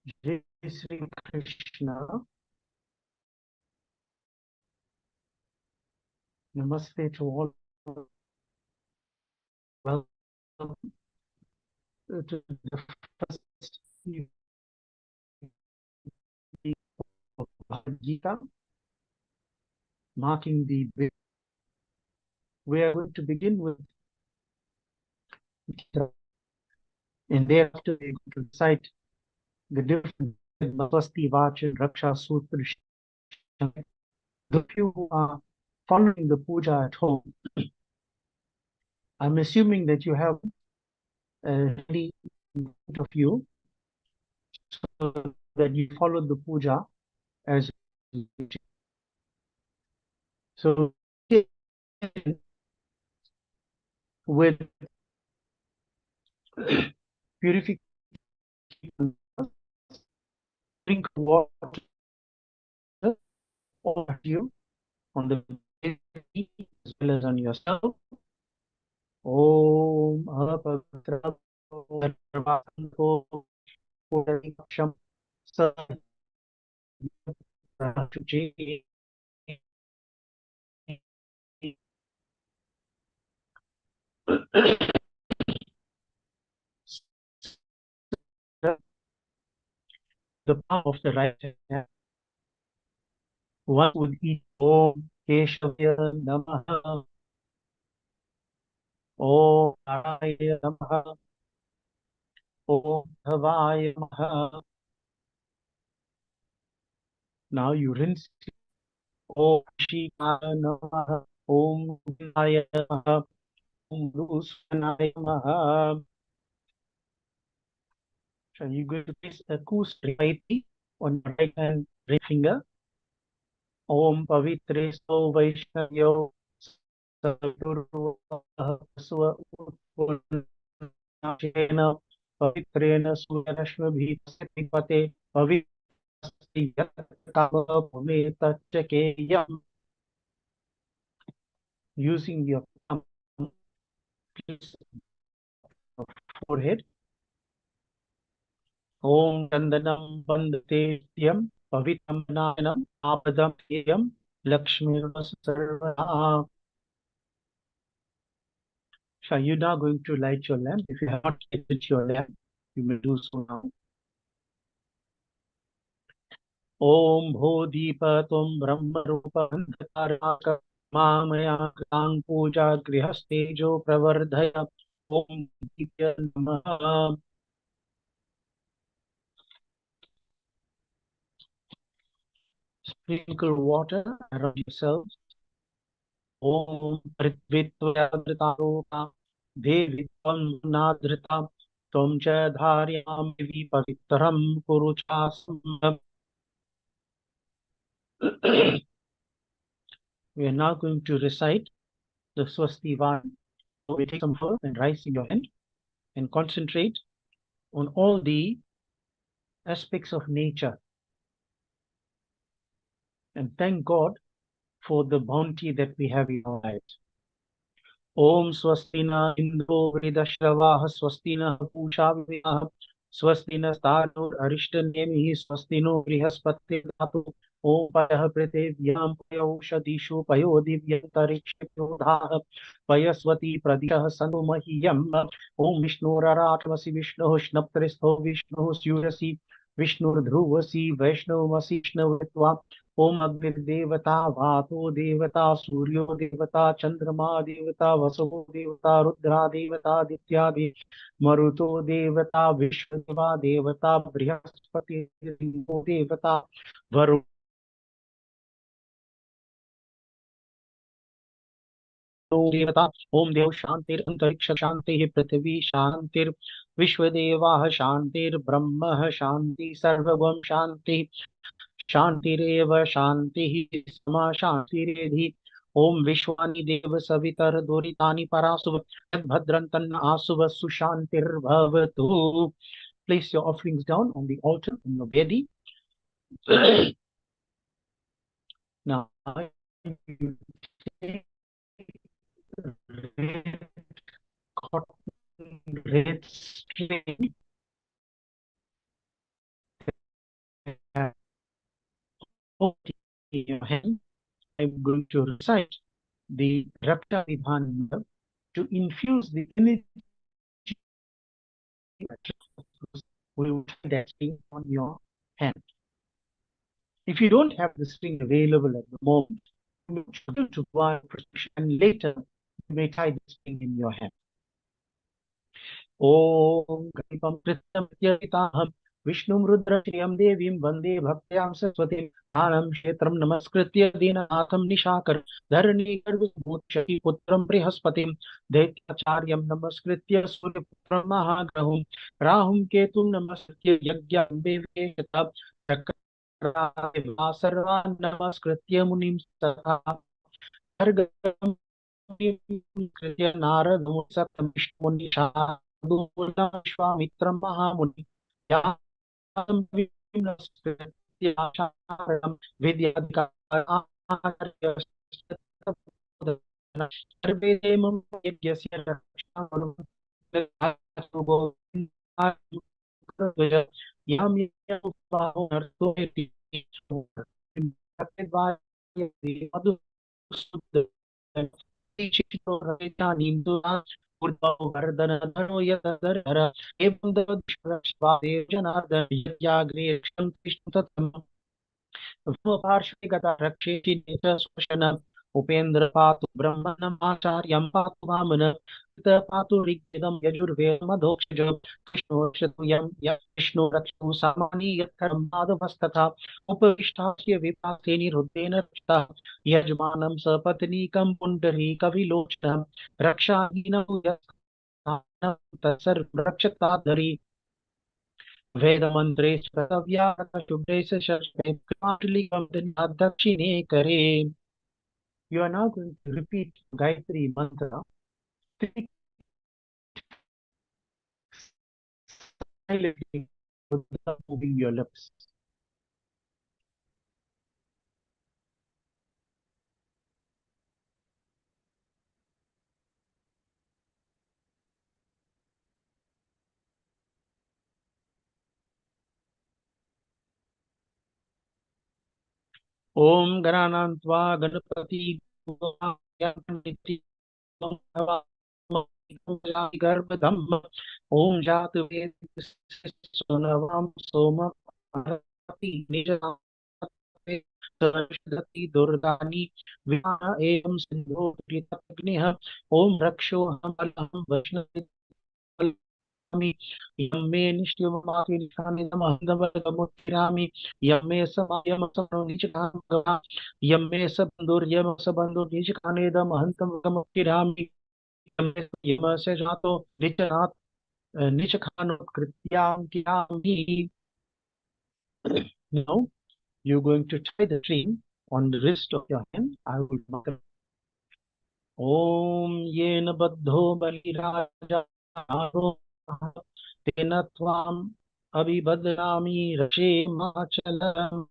Jai Sri Krishna. Namaste to all. Welcome to the first evening of Bhagavad Gita, marking the big. We are going to begin with Gita, and thereafter we are going to recite the different Swasti Vacha Raksha Sutra. The few who are following the puja at home, I'm assuming that you have ready in front of you, so that you follow the puja as so with purification, drink water over you on the baby as well as on yourself. Om apavitra sarvasanto puriksham sarvachuchi. The palm of the right hand. One would eat Om Keshavaya Namaha, Om Narayana Namaha, Om Bhavaya Namaha. Now you rinse. Om Shivaya Namaha, Om Vinaya Namaha, Om Bhusvanaya Namaha. So you're going to place a kustriti on your right hand ring finger. Om Pavitre So Vaishnavyo Sadguru Swapurna Pavitrena Suyanashvabhi Pate Pavitri using your thumb, place forehead. Om Chandanam Bandatetyam Pavitam Nanam Apadam Yam Lakshmi Sarva. So you're now going to light your lamp. If you have not lighted your lamp, you may do so now. Om Bhodhipatum Brahma Rupa Andhakaraka Mamaya Krang Puja Grihastejo Pravardhaya Om Ditya Namaha. Sprinkle water around yourselves. Om Prithvitvayadrataropa Devi Tvam Nadrita Tvam Cha Dharyam Devi Pavitram Kuruchasam. We are now going to recite the Swasti Vana. We take some flour and rice in your hand and concentrate on all the aspects of nature and thank God for the bounty that we have in our lives. Om Swastina Indro Vridashravaha Swastina Pusha Vivaha Swastina Stano Arishtanemi Swastino Brihaspati Dhatu Om Payah Pritevyam Payoshadishu Payodivyantarikshyodhaha Payaswati Pradishah Sanumahiyam Om Vishnu Raratmasi Vishnu Shnaptristo Vishnu Surasi Vishnu Dhruvasi Vaishnavasi Vishnavitva ओम अग्निर्देवता वातो देवता सूर्यो देवता चंद्रमा देवता वसो देवता रुद्रा देवता दित्या मरुतो देवता विश्वदेवा देवता बृहस्पति देवता वरुण देवता ओम देव शांतिरंतरिक्ष शांति पृथ्वी शांतिर्विश्वदेवा शांतिर्ब्रह्म शांति सर्वगम शांति शांतिरेव शांति समा शांतिरेधि ओम विश्वानि देव सवितर दुरितानि परासुभ भद्रं तन्न आसुभ सुशांतिर्भवतु. Place your offerings down on the altar in your bedi. Now you take red string have in your hand, I'm going to recite the Rapta Vidhan to infuse the energy. We will find that string on your hand. If you don't have the string available at the moment, you may struggle to buy prescription and later you may tie the string in your hand. ॐ गणितं कृत्यमत्यहिताहं विष्णुं रुद्रश्रियं देवीं वन्दे भक्त्यां सरस्वतीं ज्ञानं क्षेत्रं नमस्कृत्य दीननाथं निशाकर धरणीगर्भूतशकीपुत्रं बृहस्पतिं दैत्याचार्यं नमस्कृत्य सूर्यपुत्रं महाग्रहुं राहुं केतुं नमस्कृत्य यज्ञां सर्वान् नमस्कृत्य मुनिं तथा भर्गं कृत्य नारदं सप्तमिष्टमुनिशार्दूलं विश्वामित्रं महामुनि यातं विष्णुस्कृत्याशारदं विद्याधिकारं सर्वे मम यज्ञस्य रक्षामणुं यं यज्ञोपवाहो नर्तो मधुसूदन वर्धनो यदर एवं जनार्दन यज्ञाग्रे पार्श्वे गता रक्षेति श्वसन उपेन्द्र पातु ब्रह्मणमाचार्यं पातु वामन पातु ऋग्वेदं यजुर्वेदमधोक्षज कृष्णो रक्षतु यं विष्णु रक्षतु सामानि यत्कर्म माधवस्तथा उपविष्टास्य विपाके निरुद्धेन रक्षतः यजमानं सपत्नीकं पुण्डरीकविलोचनं रक्षाहीनं सर्वं रक्षताधरी वेदमन्त्रे शुभ्रे दक्षिणे करे. You are now going to repeat Gayatri mantra silently without moving your lips. Om Gananantva Ganapati गर्भधम ओम जात वेद सोनवाम सोम निज सरस्वती दुर्गानि विवाह एवं सिंधु अग्निः ओम रक्षो हम बलहम वैष्णव यम्मे निष्ठियमापि निशानिदमहन्दवरदमुत्थिरामि यम्मे समायमसमनिचकान् यम्मे सबन्धुर्यमसबन्धुर्निचकानेदमहन्तमगमुत्थिरामि यम्मे यमस्य जातो निचनात् निचकानुत्कृत्यां कियामि. Now you're going to tie the string on the wrist of your hand. I will mark. Om yena baddho baliraja तेन त्वाम् अभिभद्रामि रक्षेमाचलम्.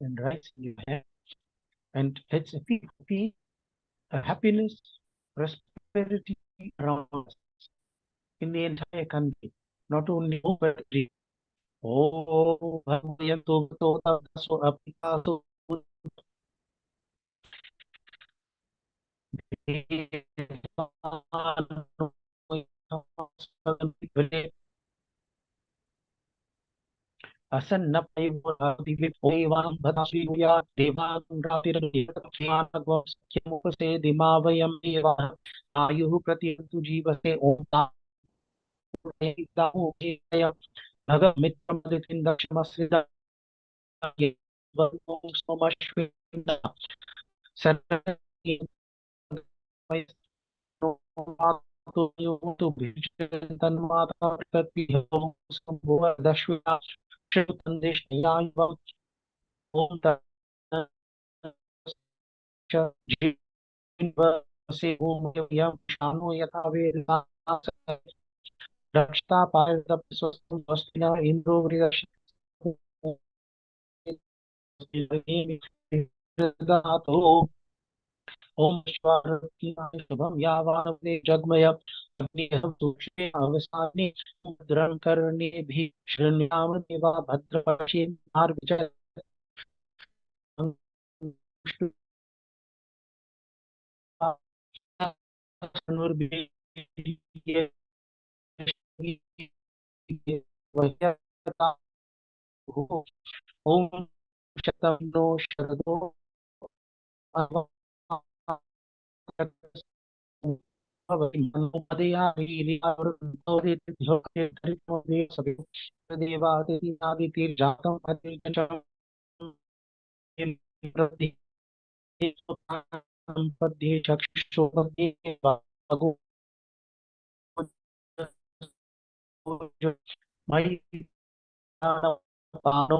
And rise in your hand, and let's feel a happiness, prosperity around us in the entire country, not only over the oh, Bhagavayanto Bhagavata Daso Apikato दिमावयं देवाः आयुः प्रतियन्तु जीवसे ओम भगवमित्रमदितिं दक्षमस्विदा सोमश्विना सर्वे तन्माता दश्विना श्रुतन्देशयायुवम् ओम से ओम यं शानो यथा वेदा रक्षता पारदप स्वस्ति वस्तिना इंद्रो वृदश्तो ओम स्वार्थिनाय शुभम यावानवे जगमय अग्निहं सूक्ष्मे अवसाने मुद्रं कर्णे भी शृण्याम देवा भद्रपक्षे मार्गजय ओम शतनो शरदो संपद्ये चक्षुषोपद्ये भगो मयि पानो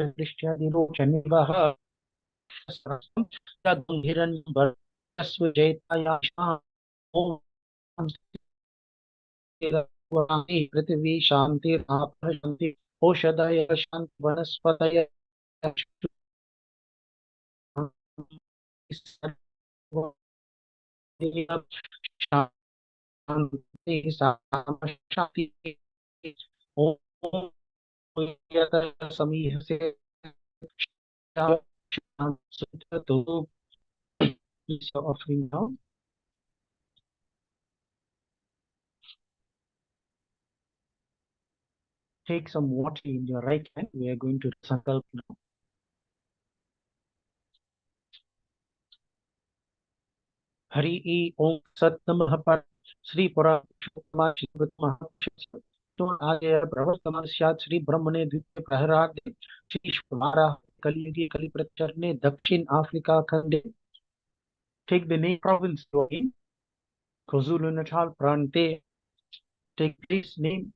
दृष्ट्यादिरोचनिवः हिरण्यस्वजैतायाशा ओम पृथ्वी शांति शांति औषधय शांति वनस्पतय शांति शांति ओम समीह से तो please your offering now. Take some water in your right hand. We are going to sankalp now. Hari ओम सत नमः पर श्री पुराण तो आगे प्रवर्तमान स्यात् श्री ब्रह्म ने द्वितीय प्रहरादे श्री कुमारा कलियुगी कलि प्रचरणे दक्षिण अफ्रीका खंडे. Take the name province you are in. KwaZulu Natal Prante. Take this name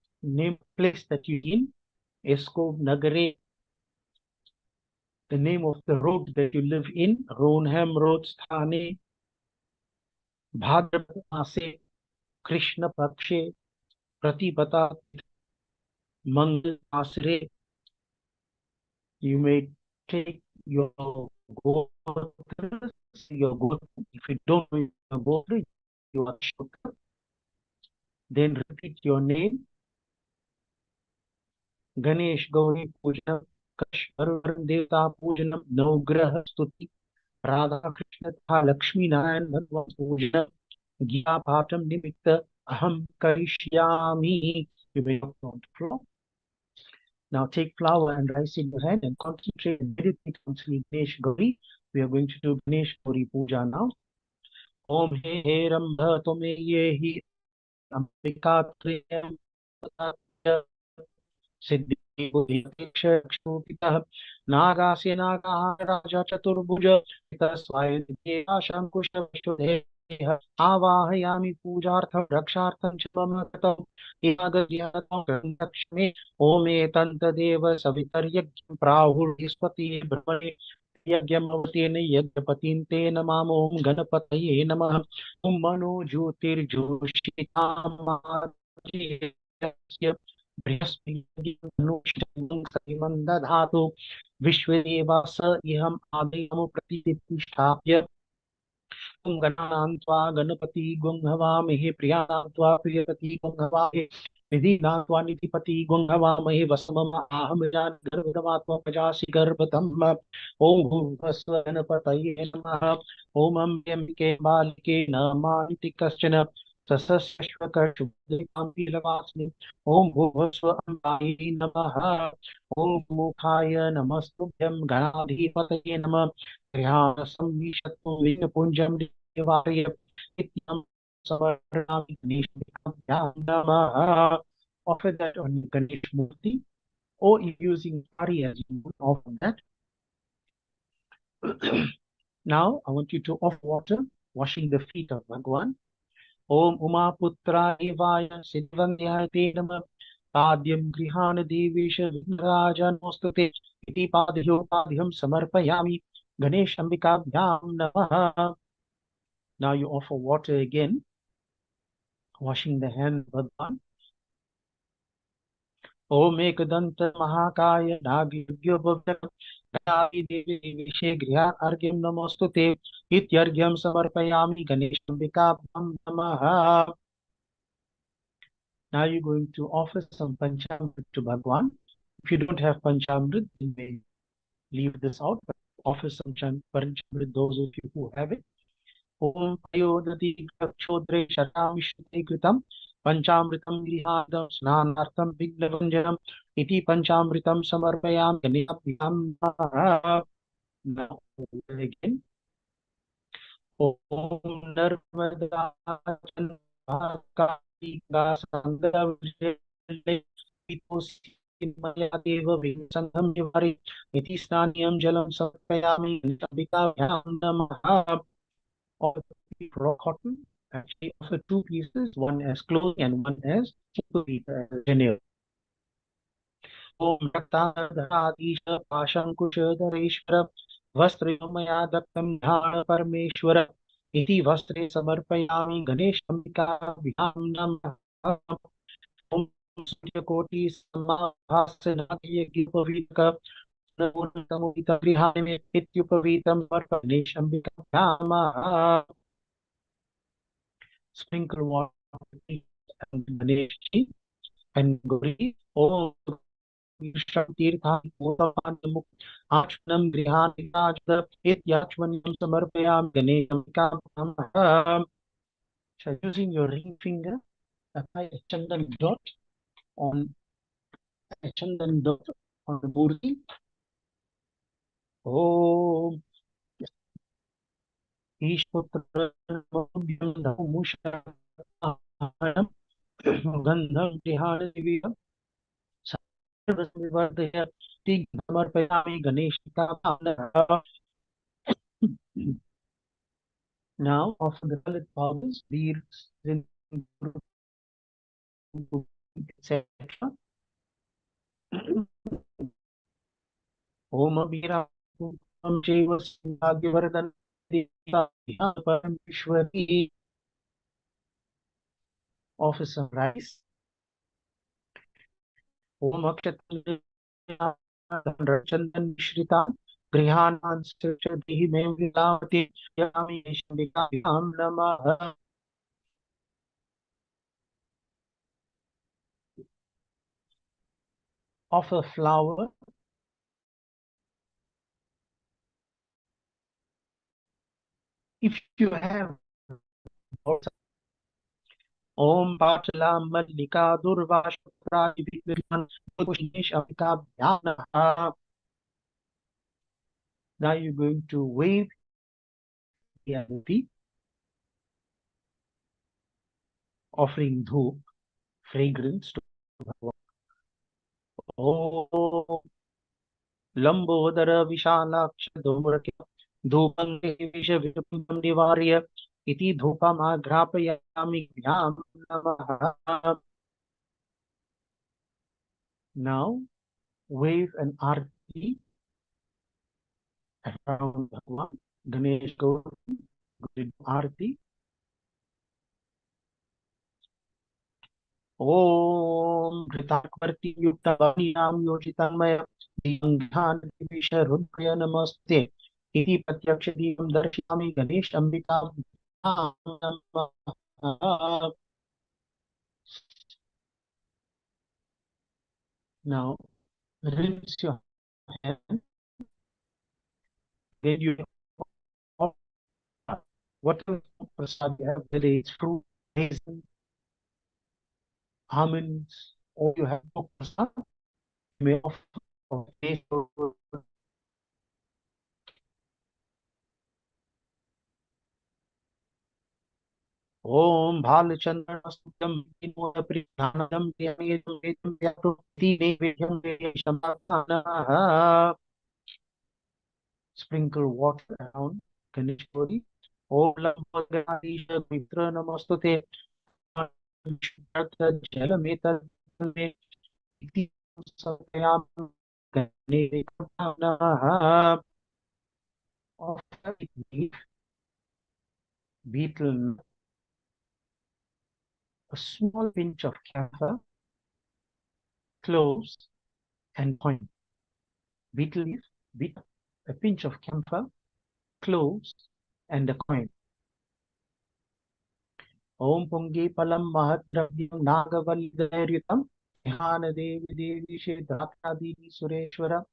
place that you in. Esco Nagare. The name of the road that you live in. Ronham Road Sthane. Bhadrapad Mase. Krishna Pakshe. Pratipata. Mangal Asre. You may take your gotra. If you don't know your gotra, you are Shudra. Then repeat your name. Ganesh Gauri Puja. Kashvaran Devta Pujanam. Navagraha Stuti. Radha Krishna Tha Lakshmi Narayan Bhagwan Pujanam. Gita Patam Nimitta Aham Karishyami. You may not on the floor. Now take flour and rice in your hand and concentrate and meditate on Sri Ganesh Gauri. We are going to do Ganesh Gauri Puja now. Om He He Rambha Tome Ye Hi Ambika Triyam सिद्धि नागास्य नागाः राजा चतुर्भुज शंकुशेह आवाहयामि पूजार्थं रक्षार्थं च मम कृतम् लक्ष्मी ओमेतन्तदेव सवितर्यज्ञं प्राहुर्बृहस्पतिः ब्रह्मणे यज्ञमवतेन यज्ञपतिं तेन माम ओम गणपतये नमः ओम मनो ज्योतिर्ज्योतिषितामाद्यस्य बृहस्पतिमंदधातु विश्वदेवास इहम् आदयम् प्रतिष्ठाप्य गणान्त्वा गणपति गुंहवामहे प्रियान्त्वा प्रियपति गुंहवामहे निधिनान्त्वा निधिपति गुंहवामहे वसमम् आहमिरान् गर्भवात्मा प्रजासि गर्भतम् ओम भूर्भुवस्व गणपतये नमः ओम अम्बिके बालिके नमामि कश्चन सशस्वकर्षुभद्रकाम्पीलवासिनि ओम भूर्भुवस्व अम्बायै नमः ओम मुखाय नमस्तुभ्यं गणाधिपतये नमः गृहाणसंविशतो विघ्नपुञ्जं निवारय नित्यं समर्पयामि गणेशाभ्यां नमः. Offer that on Ganesh Murti, or if using Ari as you would offer that. Now I want you to offer water, washing the feet of Bhagwan. Om Uma Putra Evaya Siddhvandhyate Namah Padyam Grihana Devisha Vignaraja Nostate Iti Padhyo Padhyam Samarpayami Ganesh Ambikabhyam Namaha. Now you offer water again, washing the hand of Bhagwan. ओम एकदंत महाकाय नागयज्ञोपवीतं देवी विषे गृहात् अर्घ्यं नमोस्तुते इत्यर्घ्यं समर्पयामि गणेशाम्बिकाभ्यां नमः. Now you're going to offer some panchamrit to Bhagwan. If you don't have panchamrit, you may leave this out, but offer some panchamrit, those of you who have it. Om Payodati Kshodre Shatami Kritam Panchamritam Grihadam Snanartham Vignavanjanam Iti Panchamritam Samarpayam Ganesham Namaha. Now again. Om Narmada Chandaka Sangam Maya Deva Vinsangam Nivari Iti Snaniam Jalam Samarpayami Ganeshambika Namaha. Of raw cotton, actually offer two pieces, one as clothing and one as veneer. Om Raktanadharadisha Pashankushadhareshwara Vastrayomaya Daktam Dhana Parameshwara Iti Vastre Samarpayami Ganeshambika Vyam Namaha. Om Suryakoti Samabhasanagya Gipavika Namuntamuvita Grihane Ityupavitam Varpaneshambika Vyamaha. Sprinkle water and Ganesh and Gauri. Om Shantirtham Bhutavanamuk Achanam Grihanirajda Ityachvanam Samarpayam Ganesham Kampam. So using your ring finger, apply a chandan dot on the murti. Om Ishputra Musha Gandham Grihanividam Sarvasvivardhaya Samarpayami Ganeshika. Now, offer the colored powders, beads, etc. Om Abhira Om Jaiva Sambhagyavardan Parameshwari. Offer some rice. Om Akshatandra Chandan Shrita Grihanan Srishadhi Memvilavati Yami Shambhikam Namaha. Offer flour. If you have Om Patalam Mallika Durvashtra Pushnish Amika Bhyana. Now you're going to wave the arti, offering dhoop, fragrance to Bhagavan. Om Lambodara Vishalaksh Dhumrakya Dhupam Visha Vipam Nivarya Iti Dhupam Agrapayami Vyam Namaha. Now wave an arti around Bhagavan. Ganesh go arti. Om Ghritakvarti Yuktavaniam Yojitanmaya Diyanghan Divisha Rudrya Namaste Iti Pratyakshadiyam Darshami Ganesh Ambika Namaha. Now rinse your hand. Then you whatever prasad you have, whether it's fruit, raisin, almonds, or you have no prasad, you may offer taste. Om Bhalachandranastuttam Priyanam Priyametam Vedam Vyakruti Vedam Vedam. Sprinkle water around Ganesh body. Om Lambhagarisha Mitra Namastute Jalametal Iti Satyam Ganesh Namaha. betel nut, a small pinch of camphor, cloves, and coin. Betel leaf, betel, a pinch of camphor, cloves, and a coin. Om Pungi Palam Mahadravyam Nagavalidayritam Dhana Devi Devi Shedhakradi Sureshwara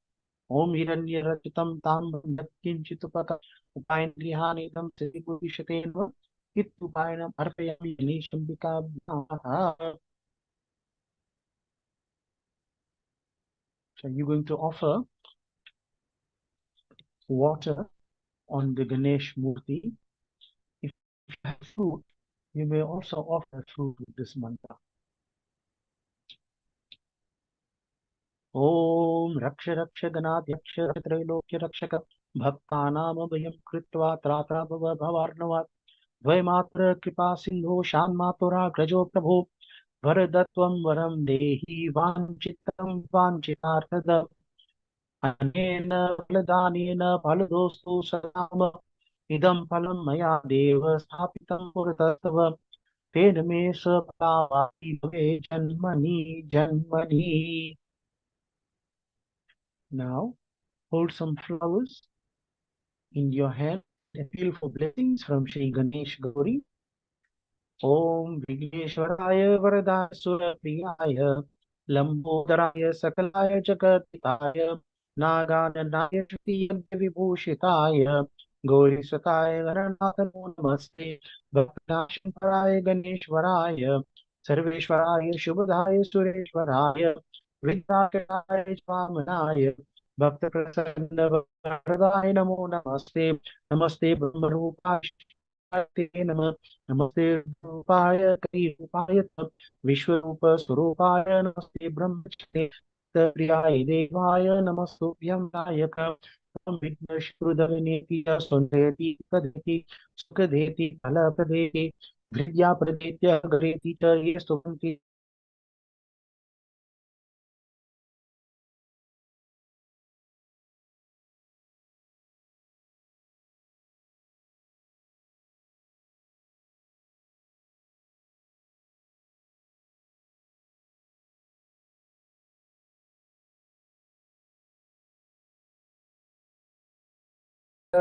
Om Hiranyarachitam Tam Kinchitupaka Upayan Grihanidam Sripurishitenva Itupayanam Arpayami Ganeshambika Bhavaha. So you're going to offer water on the Ganesh Murti. If you have fruit, you may also offer fruit with this mantra. Om Raksha Raksha Ganadyaksh त्रैलोक्य रक्षक भक्तानाम भयं कृत्वा त्राता भव भवार्णवात् द्वयमात्र कृपा सिन्धो शान्मातुराग्रजो प्रभो वरदत्वं वरं देहि वाञ्छितं वाञ्छितार्थद अनेन फलदानेन फलदोस्तु सदाम इदं फलं मया देव स्थापितं पुरतस्तव तेन मे सफलावाप्ति भवे जन्मनि जन्मनि. Now hold some flowers in your hand and feel for blessings from Shri Ganesh Gauri. Om Vigneshwaraya Varadaya Surapriyaya Lambodharaya Sakalaya Jagatitaya Naganandaya Shakti Vibhushitaya Gauri Sataya Varanatha Namaste Bhaktinasham Paraya Ganeshwaraya Sarveshwaraya Shubhadaya Sureshwaraya Vidyakaya Swamanaya Bhakta Prasanna Varadaya Namo Namaste Namaste Brahmarupaya नमः नमस्ते रूपाय कई रूपाय तब विश्वरूप स्वरूपाय नमस्ते ब्रह्मचारे प्रियाय देवाय नमस्तुभ्यं नायक विघ्नश्रुदविनेति सुन्दरेति कदेति सुखदेति फलप्रदेति विद्याप्रदेत्य गरेति च ये स्तुवन्ति.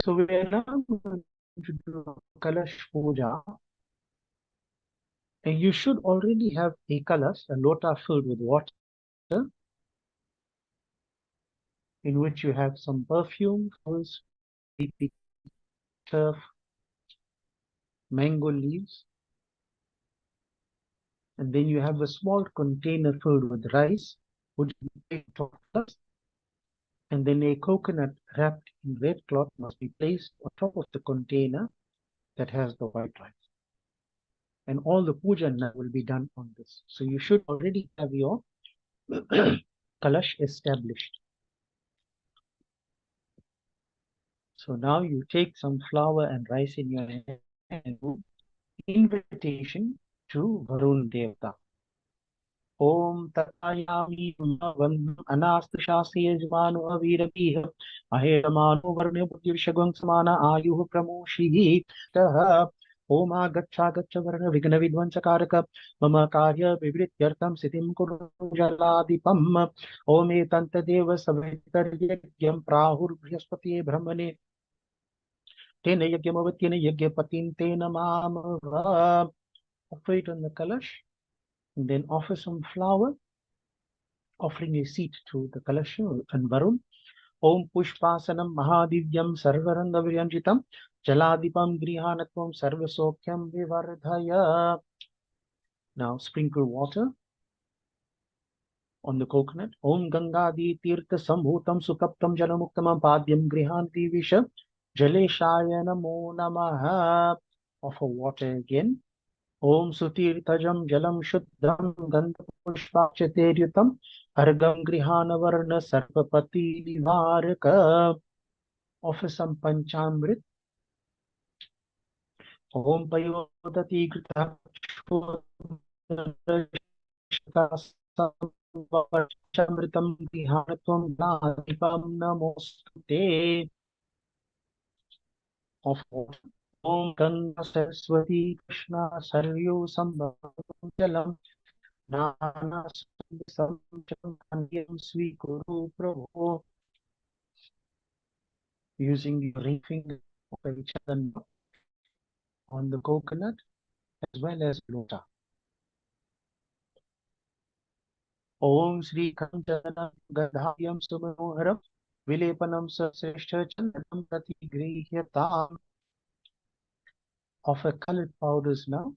So we are now going to do Kalash Puja, and you should already have a Kalash, a lota filled with water, in which you have some perfume, flowers, turf, mango leaves, and then you have a small container filled with rice, which you take top first, and then a coconut wrapped in red cloth must be placed on top of the container that has the white rice. And all the puja now will be done on this. So you should already have your kalash established. So now you take some flour and rice in your hand and do invitation to Varun Devata. Om Tatayami Anastasya Yajmanu Avirabih Ahedamanu Varne Buddhirshagam Samana Ayuh Pramoshi Taha Om Agacha Gacha Varna Vigna Vidvansakaraka Mama Karya Vivrityartam Sitim Kuru Jaladipam Om Etanta Deva Savitar Yagyam Prahur Brihaspati Brahmane Tena Yagyamavatyena Yagyapatin Tena Mamava. Offer it on the kalash and then offer some flour, offering a seat to the Kalash and Varun. Om Pushpasanam Mahadivyam Sarvaranga Viryanjitam Jaladipam Grihanatvam Sarvasokyam Vivardhaya. Now sprinkle water on the coconut. Om Gangadi Tirtha Sambhutam Sukaptam Jalamuktamam Padyam Grihanti Visha Jaleshaya Namo Namaha. Offer water again. Om Sutirtajam Jalam Shuddham Gandhapushpakshateryutam Argam Grihanavarna Sarvapati Nivaraka. Offer some Panchamrit. Om Payodati Grita Chamritam Grihanatvam Dipam Namostute. Of water. Om Ganga Saraswati Krishna Saryu Sambhavam Jalam Nana Samcham Swikuru Prabhu. Using your ring finger of each other on the coconut as well as lota. Om Sri Kanchana Gadhavyam Sumanoharam Vilepanam Sasreshta Chandram Prati Grihyatam of a colored powders now.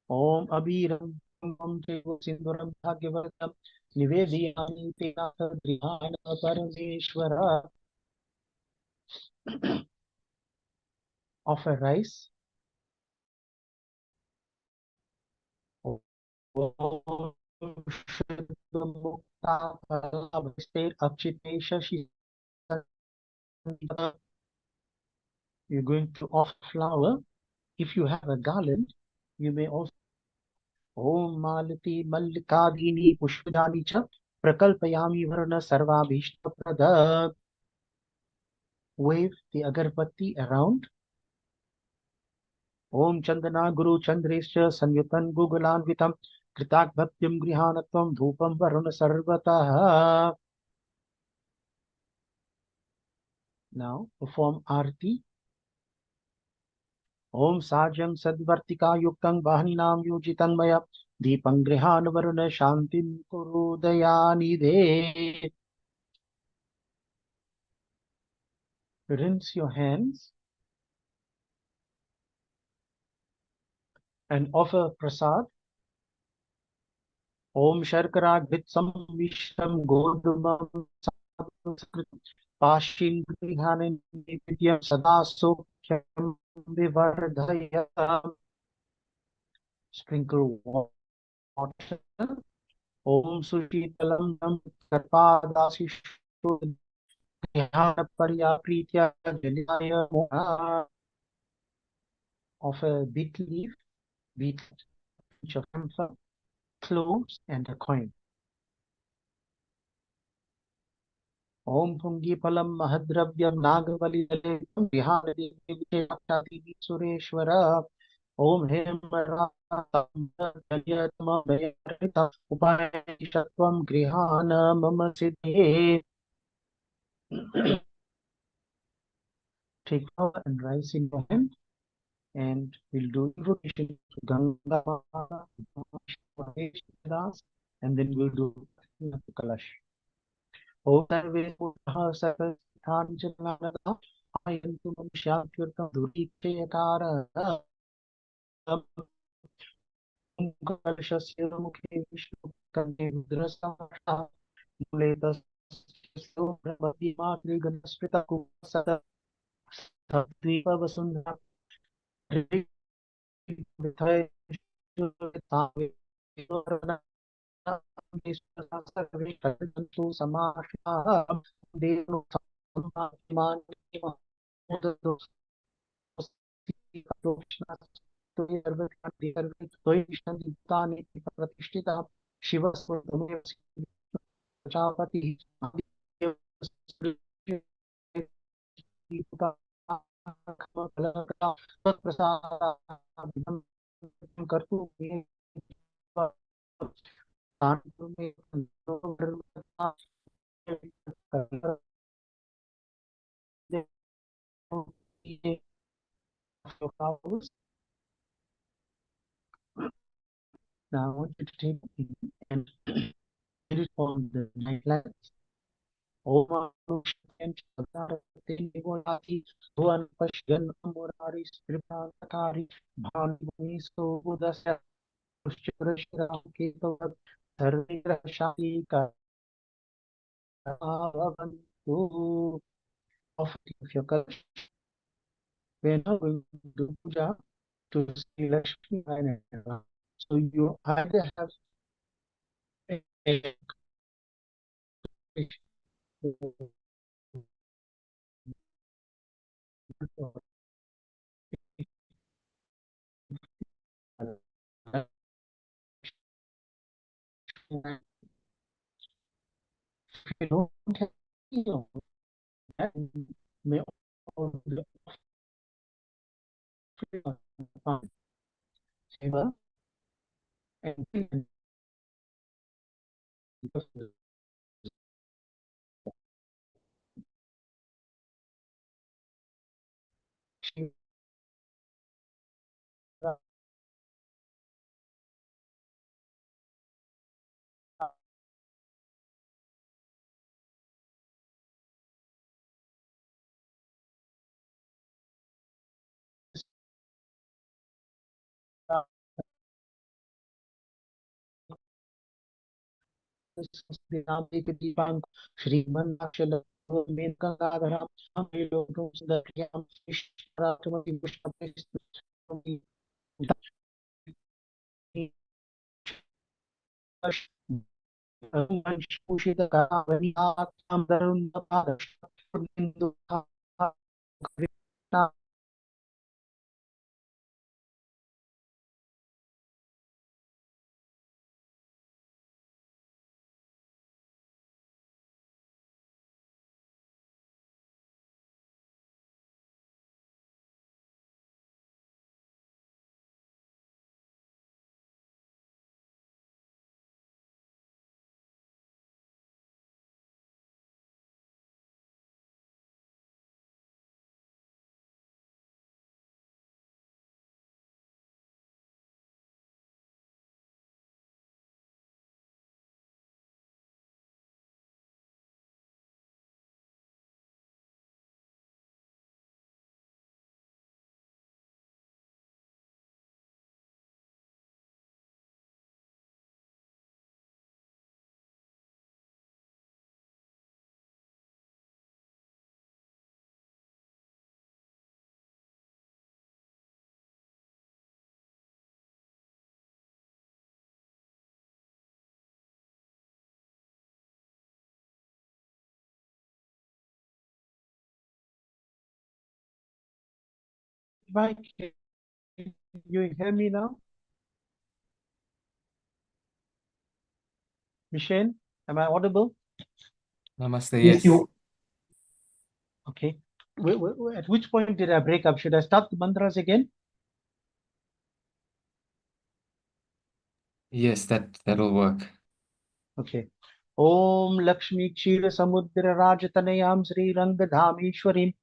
Om Abiram Om Devo Sinduram Bhagavatam Nivediyami Tenatha Drihana Parameshwara of a rice. Om Shuddhamukta Phalabhiste Akshitesha Shisa. You're going to offer flower. If you have a garland, you may also Om Malati Mallikadini Pushpadani Cha Prakalpayami Varna Sarvabhishta Prada. Wave the agarbatti around. Om Chandana Guru Chandrescha Sanyutan Gugulanvitam Kritak Bhaktim Grihanatvam Dhupam Varuna Sarvataha. Now perform arti. Om Sajam Sadvartika Yuktam Vahaninam Yujitan Maya Deepam Grihan Varuna Shantim Kurudayani. Rinse your hands and offer prasad. Om Sharkara Gritsam Vishram Godumam Pashil Grihanin Nityam Sada Sukhyam Vivardhayatam. Sprinkle water. Om Sushitalam Nam Karpadasishu Dhyana Parya Pritya Jalinaya Moha. Of a betel leaf, beet of camphor, cloves, and a coin. Om Pungi Palam Mahadravyam Nagavali Vihari Sureshwara. Om Hemara Talyatma Bayarita Upanishatvam Grihana Mama Siddhe. Take flower and rice in your hand, and we'll do invocation to Ganga and then we'll do Kalash. Om Sarve Puja Sakathan Jananada Ayantu Manushyatyurtam Durikayakara Kalashasya Mukhe Vishnu Kande Rudrasamashta Muletas Brahmati Matri Ganasprita Kusada Dvipa Vasundha Vithai Shurtave Samashta Devu Saman प्रतिष्ठिता Shiv Prajapati कर्तु Now I want you to take it and get it on the night lights. Oma and Devonati, Duan Pashgan Murari, Scriptakari, Bhanvi, so Budasa, Pushurashram Keto, Sarvira Shati Karavantu of your Kalash. We are now going to do puja to Sri Lakshmi Narayan. So you either have a you don't have may Mike, can you hear me now? Michelle, am I audible? Namaste. Yes, Yes. you. Okay. At which point did I break up? Should I start the mantras again? Yes, that'll work. Okay. Om Lakshmi Kshira Samudra Rajtanayam Sri Rangadhameshwarim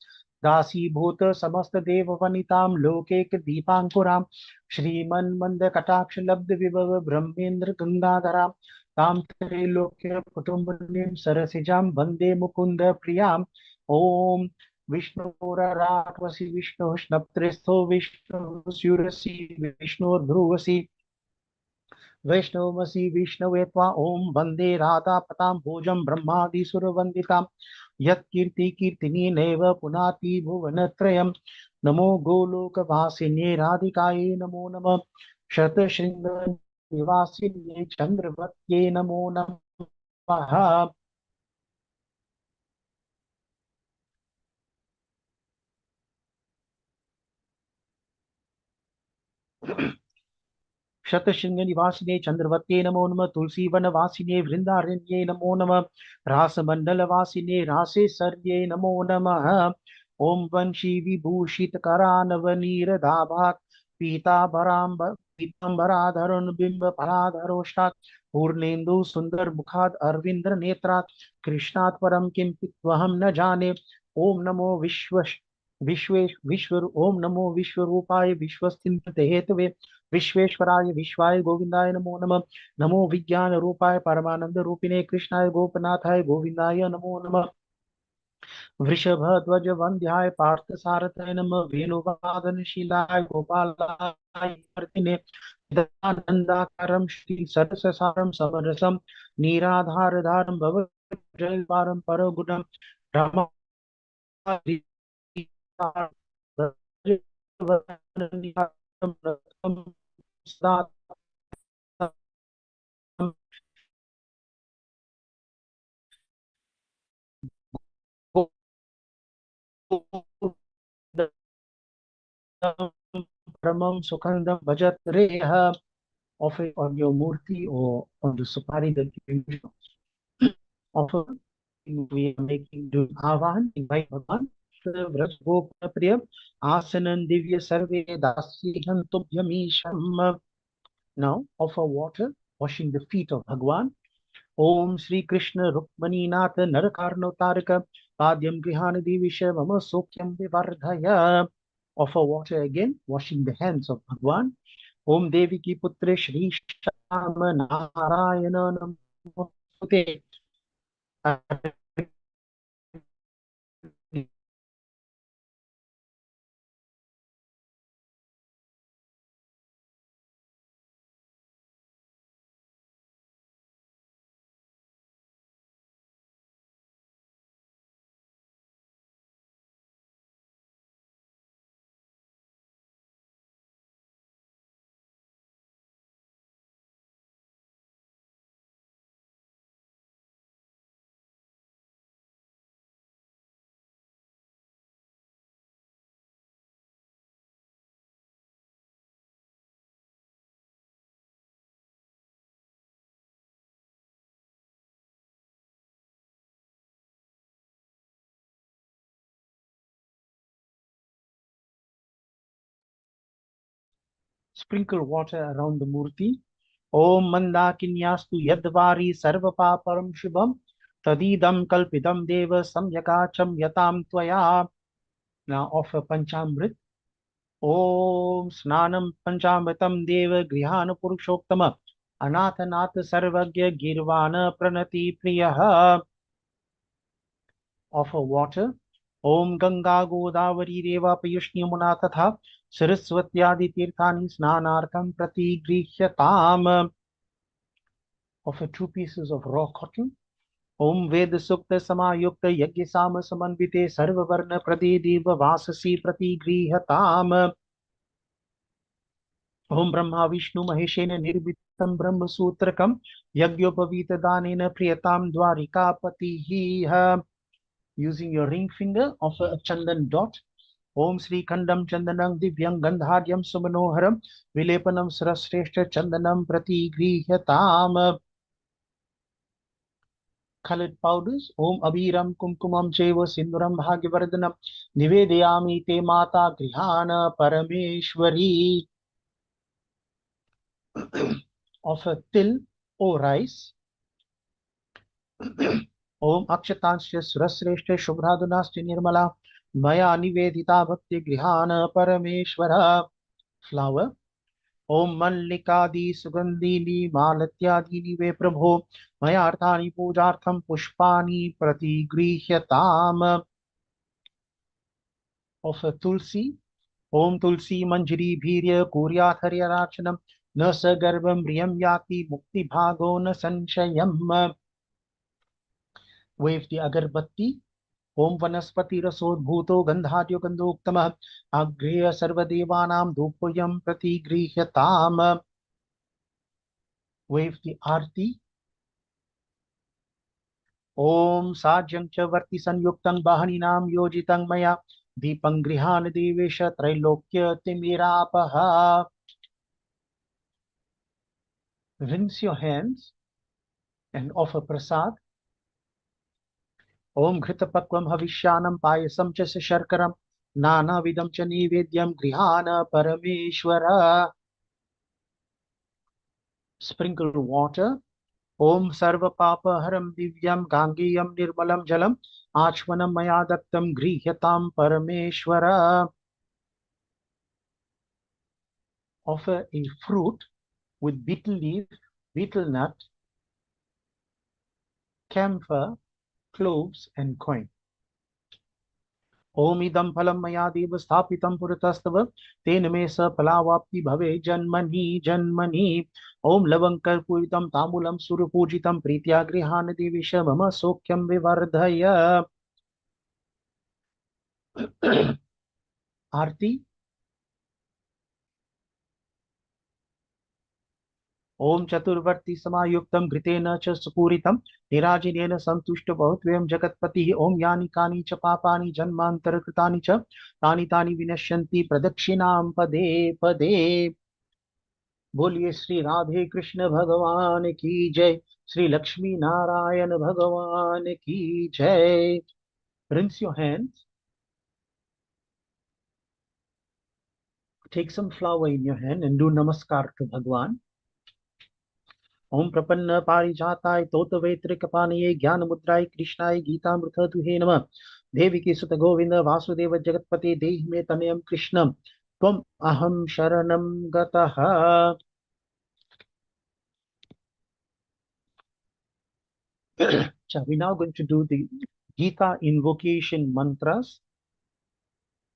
Dasi Bhuta Samasta Deva Vanitam Lokek Deepankuram Shriman Manda Kataksh Labda Vibhava Brahmendra Gangadaram Tam Lokya Kutumbanim Sarasijam Bande Mukunda Priyam Om Vishnu Ratvasi Vishnu Shnaptristo Vishnu Surasi Vishnu Dhruvasi वैष्णवमसि विष्णवे त्वा ॐ वन्दे राधा पतां भोजं ब्रह्मादिसुरवन्दितां यत्कीर्ति कीर्तिनी नैव पुनाति भुवनत्रयं नमो गोलोकवासिन्ये राधिकायै नमो नमः शतशृङ्गनिवासिन्ये चन्द्रवत्यै नमो नमः शतशृंग निवासिने चंद्रवत्ये नमो नमः तुलसी one वासिने वृंदारण्ये नमो नमः रासमंडल वासिने रासेसर्ये नमो नमः ओम वंशी विभूषित करानवनीरदाभात् पीतांबराधरुण बिंब फलाधरोष्टात् पूर्णेन्दु सुंदर मुखाद अरविंद्र नेत्रात् कृष्णात् परम किम वहम न जाने ओम नमो विश्व ओम नमो विश्वरूपाय विश्वस्थित हेतवे विश्वेश्वराय विश्वाय गोविंदाय नमो नमः नमो विज्ञान रूपाय परमानंद रूपिणे कृष्णाय गोपनाथाय गोविंदाय नमो नमः वृषभध्वज वंद्याय पार्थ सारथाय नमः वेणुवादनशीलाय गोपालाय वर्तिने दानंदाकारं Shri सरससारं समरसं नीराधारधारं भवजलपारं परगुणं Ram Paramam Sukhandam Bhajat Reha. Offer on your murti or on the supari that you offer. We are making do Avan, invite Bhagavan. Vraj गोप प्रिय आसनं दिव्य सर्वे दास्येहं तुभ्यमीशम्. Now offer water washing the feet of Bhagwan. Om Sri Krishna Rukmani Nath Narakarnotarika Padyam Grihani Divisha Mama Sokyam Vivardhaya. Offer water again, washing the hands of Bhagwan. Om Devi Ki Putre Shri Shama Narayana Namosute. Sprinkle water around the murti. Om Mandakinyastu Yadvari Sarvapaparam Shubham Tadidam Kalpidam Deva Samyakacham Yatam Tvaya. Now offer Panchamrit. Om Snanam Panchamritam Deva Grihana Purushottama Anathanatha Sarvagya Girvana Pranati Priyaha. Offer water. Om Ganga Godavari Reva Payushni Yamuna Tatha Saraswatyadi Tirthani Snanartham Prati Grihyatam. Offer 2 pieces of raw cotton. Om Ved Sukta Samayukta Yagya Sama Samanvite Sarvavarna Pradediva Vasasi Prati Grihyatam. Om Brahma Vishnu Maheshena Nirmitam Brahma Sutrakam Yagyopavita Danena Priyatam Dwarikapatihi. Using your ring finger, offer a chandan dot. Om Sri Kandam Chandanam Divyam Gandharyam Sumanoharam Vilepanam Sarasreshta Chandanam Prati Grihyatam. Colored powders. Om Abhiram Kumkumam Cheva Sinduram Bhagavardhanam Nivedayami Te Mata Grihana Parameshwari. Offer till or rice. Om Akshatansya Surasreshta Shubhradunasti Nirmala Maya Nivedita Bhakti Grihana Parameshwara. Flower. Om Mallikadi Sugandhini Malatyadini Ve Prabho Maya Arthani Pujartham Pushpani Prati Grihyatam. Offer Tulsi. Om Tulsi Manjari Bhirya Kuryatharya Rachanam Nasa Garbam Riyam Yati Mukti Bhago Na Sanshayam. Wave the agarbatti. Om Vanaspati Rasodbhuto Gandharyo Gandhoktama Agreya Sarvadevanam Dhupayam Prati Grihyatam. Wave the arti. Om Sajyam Cha Varti Sanyuktam Bahaninam Yojitang Maya Deepang Grihan Devesha Trailokya Timirapaha. Rinse your hands and offer prasad. Om Ghritapakwam Havishyanam Payasam Cha Sharkaram Nana Vidam Cha Nivedyam Grihana Parameshwara. Sprinkle water. Om Sarva Papa Haram Divyam Gangiyam Nirmalam Jalam Achmanam Mayadaktam Grihyatam Parameshwara. Offer a fruit with betel leaf, betel nut, camphor, cloves, and coin. Om idam phalam maya deva sthapitam puratastava ten me sa phalavapti bhave janmani janmani. Om lavankar puritam tamulam surupujitam pritya grihan devisha mama sokyam vivardhaya. Arti. Om Chaturvarti Samayuktam Gritena Cha Supuritam Nirajinena Santushta Bhavatvayam Jagatpati. Om Yani Kani Cha Papani Janmantar Kritani Cha Tani Tani Vinashyanti Pradakshinam Pade Pade. बोलिए श्री राधे कृष्ण भगवान की जय. श्री लक्ष्मी नारायण भगवान की जय. Rinse your hands Take some flower in your hand and do namaskar to Bhagwan. ओम प्रपन्न पारिजाताय तोतवेत्र कपानये ज्ञान मुद्राय कृष्णाय गीतामृत दुहे नमः। देवी की सुत गोविंद वासुदेव जगतपते देहि मे तनयम कृष्णम त्वम अहम शरणम गतः। So we're now going to do the Gita invocation mantras,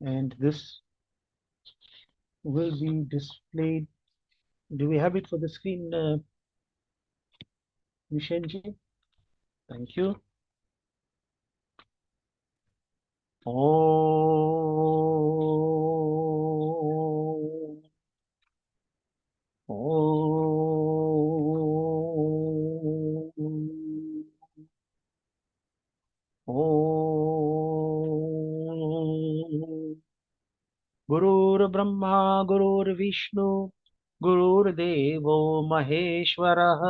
and this will be displayed. Do we have it for the screen, Vishenji? Thank you. Om. Om. Om. गुरुर्ब्रह्मा गुरुर्विष्णु गुरुर्देवो महेश्वरः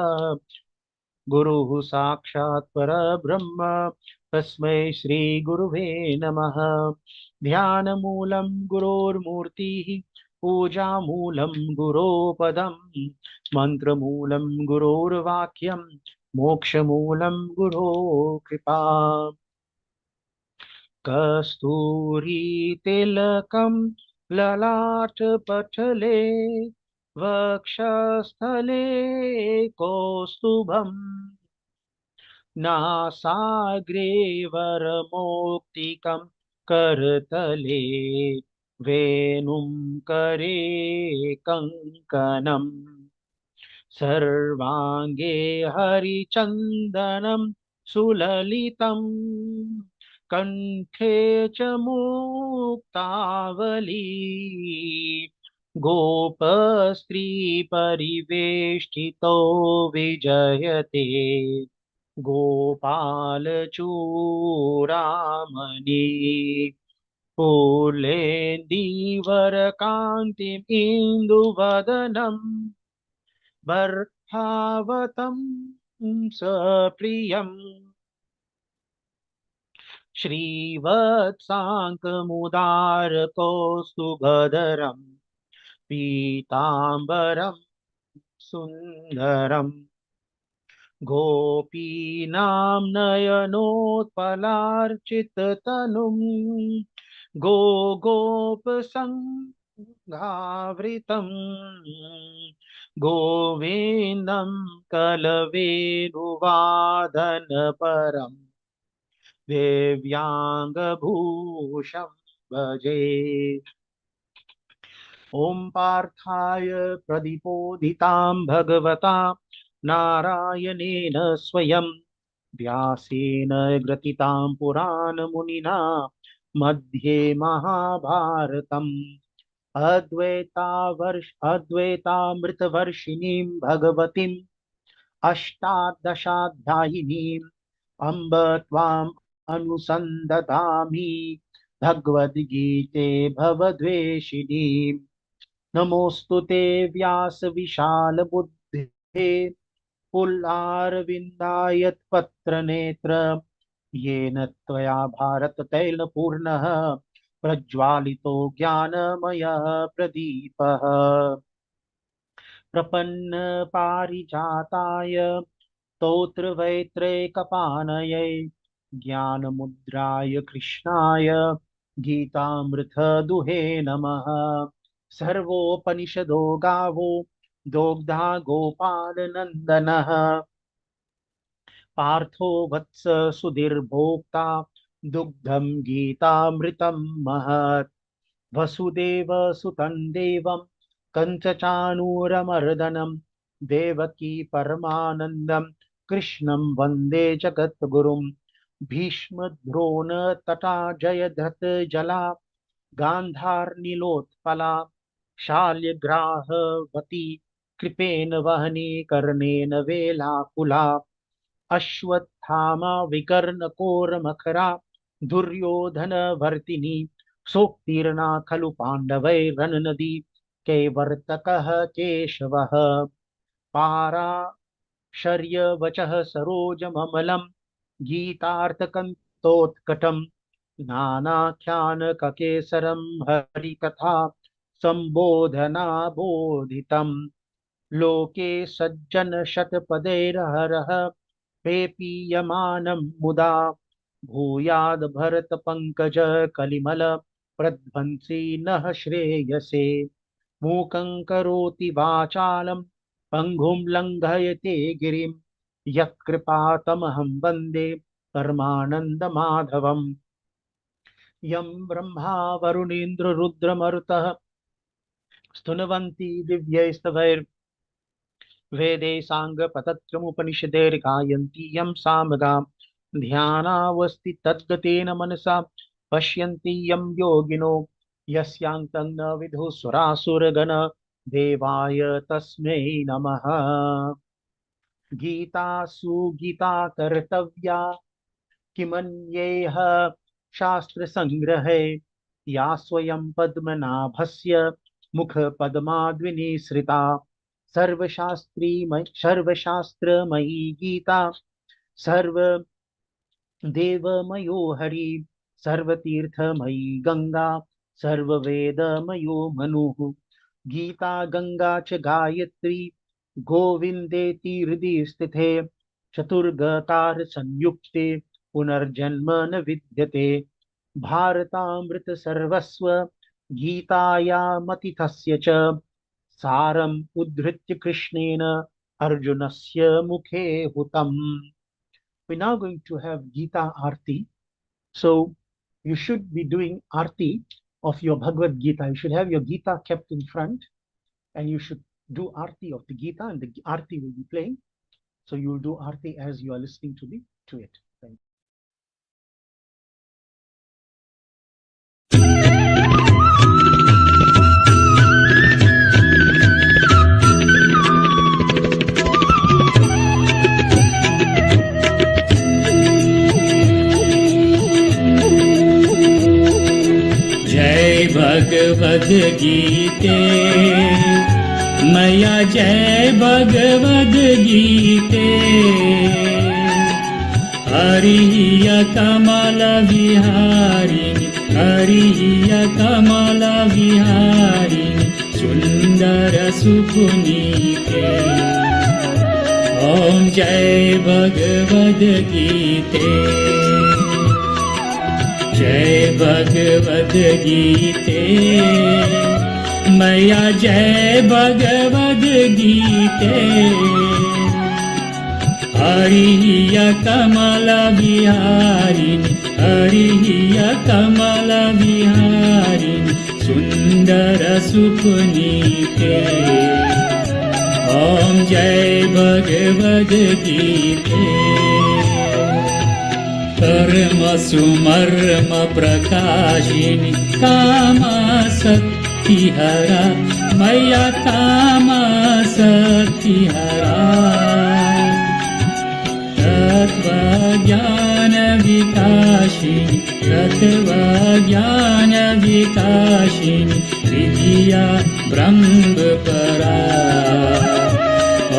गुरुः साक्षात् परब्रह्म तस्मै श्री गुरुवे नमः। ध्यानमूलं गुरोर्मूर्तिः पूजामूलं गुरोपदम् मन्त्रमूलं गुरोर्वाक्यं मोक्षमूलं गुरो कृपा। कस्तूरीतिलकं ललाटपटले वक्षस्थले कौस्तुभम् नासाग्रे वरमौक्तिकं करतले वेणुं करे कङ्कणम् सर्वांगे हरिचन्दनं सुललितं कंठे च मुक्तावली गोपस्त्री परिवेष्टितो विजयते गोपालचूडामणि फूलेन्दीवरकान्तिम् इन्दुवदनम् बर्हावतं सप्रियम् श्रीवत्साङ्कमुदारकौस्तुभधरम् पीताम्बरं सुन्दरम् गोपीनां नयनोत्पलार्चिततनुम् गोपसंहावृतम् गोविन्दं कलवेणुवादनपरम् दिव्याङ्गभूषं भजे। ॐ पार्थाय प्रदीपोदितां भगवता नारायणेन स्वयं व्यासेन ग्रथितां पुराणमुनिना मध्ये महाभारतम् अद्वैतामृतवर्षिणीं भगवतीम् अष्टादशाध्यायिनीम् अम्ब त्वाम् अनुसन्दधामि भगवद्गीते भवद्वेषिणीम्। नमोऽस्तु ते व्यासविशालबुद्धे पुल्लारविन्दायत्पत्रनेत्र येन त्वया भारततैलपूर्णः प्रज्वालितो ज्ञानमयः प्रदीपः। प्रपन्न पारिजाताय स्तोत्रवैत्रैकपाणये ज्ञानमुद्राय कृष्णाय गीतामृतदुहे नमः। सर्वोपनिषदो गावो दोग्धा गोपालनन्दनः पार्थो वत्स सुधीर्भोक्ता दुग्धं गीतामृतं महत्। वसुदेवसुतं देवं कंसचाणूरमर्दनं देवकी परमानन्दं कृष्णं वन्दे जगद्गुरुं। भीष्मद्रोणतटा जयद्रथजला गान्धारनीलोत्पला शाल्यग्राहवती कृपेन वहनी कर्णेन वेलाकुला अश्वत्थामा विकर्णकोरमखरा दुर्योधनवर्तिनी सोत्तीर्णा खलु पाण्डवैरननदी कैवर्तकः केशवः पाराशर्यवचः सरोजममलं गीतार्थकन्तोत्कटं नानाख्यानककेसरं हरिकथा संबोधना बोधितम् लोके सज्जन शतपदैर्हरः पेपीयमानं मुदा भूयाद भरत पंकज कलिमल प्रध्वंसी नः श्रेयसे मूकं करोति वाचालं पङ्गुं लङ्घयते गिरिं यत्कृपातमहं वन्दे परमानन्दमाधवम् यं ब्रह्मा वरुणेन्द्र रुद्रमरुतः स्तुन्वन्ति दिव्यैस्तवैर् वेदे साङ्गपतत्रमुपनिषदैर्गायन्ति यं सामगां ध्यानावस्ति तद्गतेन मनसा पश्यन्ति यं योगिनो यस्यान्तं न विदुः सुरासुरगण देवाय तस्मै नमः गीतासु गीता कर्तव्या किमन्येह शास्त्रसङ्ग्रहे या स्वयं पद्मनाभस्य मुखपद्माद्विनिसृता सर्वशास्त्रमयी गीता सर्वदेवमयो हरि सर्वतीर्थमयी गंगा सर्ववेदमयो मनुः गीता गंगा च गायत्री गोविन्देति हृदि स्थिते चतुर्गतार संयुक्ते पुनर्जन्म न विद्यते भारतामृत सर्वस्व गीतायामतिथस्य च सारम् उद्धृत्य कृष्णेन अर्जुनस्य मुखे हुतम्. We're now going to have Gita Arti. So you should be doing Arti of your Bhagavad Gita. You should have your Gita kept in front and you should do Arti of the Gita and the Arti will be playing. So you will do Arti as you are listening to it. Thank you. Bhagavad गीते मैया जय भगवद गीते हरिय कमल विहारिणि हरिय कमल विहारिणि सुंदर सुपुनीते ओम जय भगवद गीते जय भगवद गीते मैया जय भगवद गीते हरिय कमल विहारिणि हरिय कमल विहारिणि सुंदर सुपुनीते ओम जय भगवद गीते कर्म सुमर्म प्रकाशिनी काम सत्तिहरा मैया काम सत्तिहरा तत्व ज्ञान विकाशिनी तत्व ज्ञान विकाशिनी विद्या ब्रह्म परा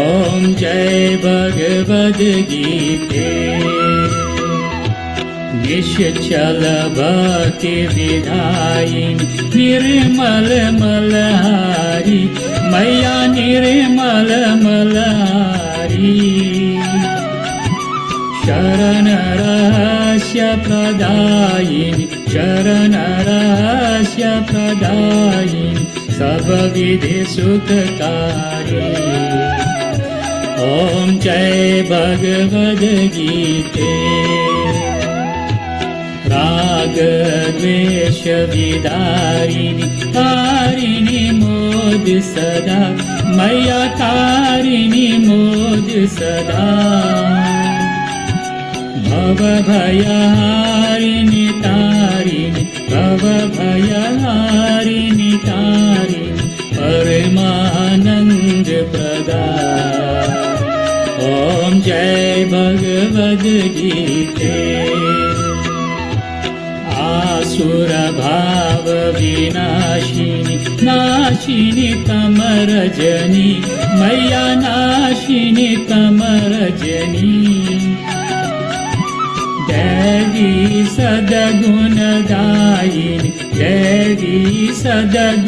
ओम जय भगवद गीते निश्चल भक्ति विधायिनी निर्मल मलहारी मैया निर्मल मलहारी शरण रहस्य प्रदायिनी शरण रहस्य प्रदायिनी सब विधि सुखकारी ओम जय भगवद गीते राग द्वेष विदारिणी तारिणी मोद सदा मैया तारिणी मोद सदा भव भयहारिणी तारिणी भव भयहारिणी तारिणी परमानंद प्रदा ओम जय भगवद गीते आसुर भाव विनाशिनी नाशिनी तमरजनी मैया नाशिनी तमरजनी देवी सदगुणदायिनी देवी सद्गुणदायिनी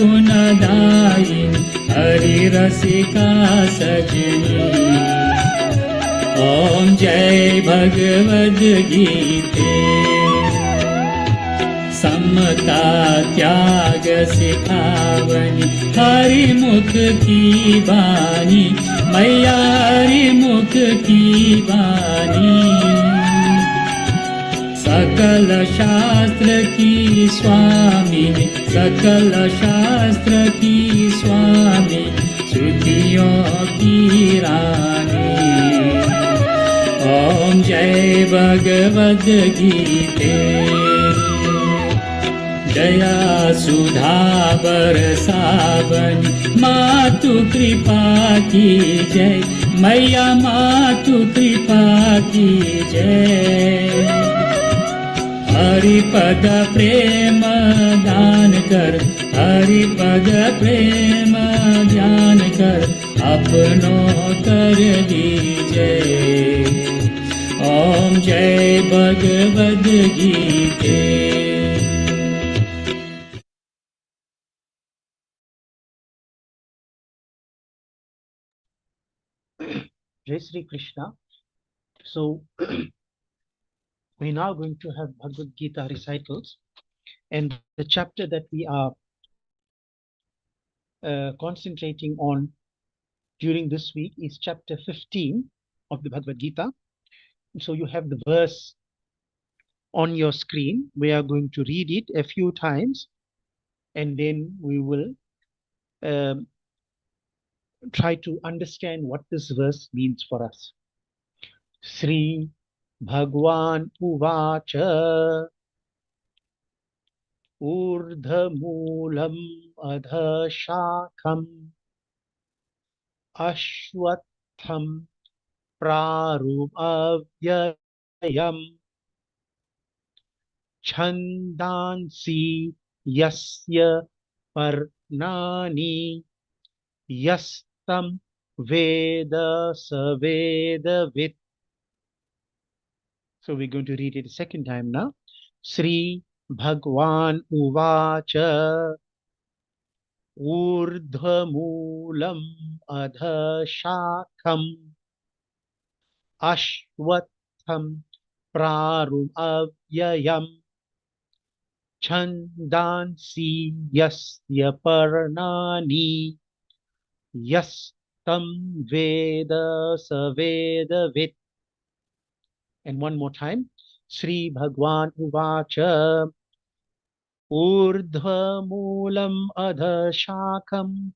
हरि रसिका सजनी। ओम जय भगवद गीते। समता त्याग सिखावनी हरि मुख की बानी, मैया हरि मुख की बानी। सकल शास्त्र की स्वामिनी, सकल शास्त्र की स्वामी, श्रुतियों की रानी। ओम जय भगवद गीते। दया सुधा बरसावनी मातु कृपा की जय, मैया मातु कृपा की जय। हरिपद प्रेम दान कर, हरिपद प्रेम ध्यान कर, अपनों कर दीजे। ओम जय भगवद गीते। Jai Sri Krishna. So we're now going to have Bhagavad Gita recitals, and the chapter that we are concentrating on during this week is chapter 15 of the Bhagavad Gita. So you have the verse on your screen. We are going to read it a few times, and then we will try to understand what this verse means for us. Sri Bhagwan Uvacha Urdhamulam Adhashakam Ashwatham Prarubhavyayam Chandansi Yasya Parnani Yastam Veda Savedavit. So we're going to read it a second time now. Sri Bhagwan Uvacha Urdhvamulam Adhashakam Ashwatham Prarubhavyayam Chandansi Yasya Parnani Yastam Veda Savedavit. And one more time. Sri Bhagwan Uvacha Urdhvamulam Adhashakam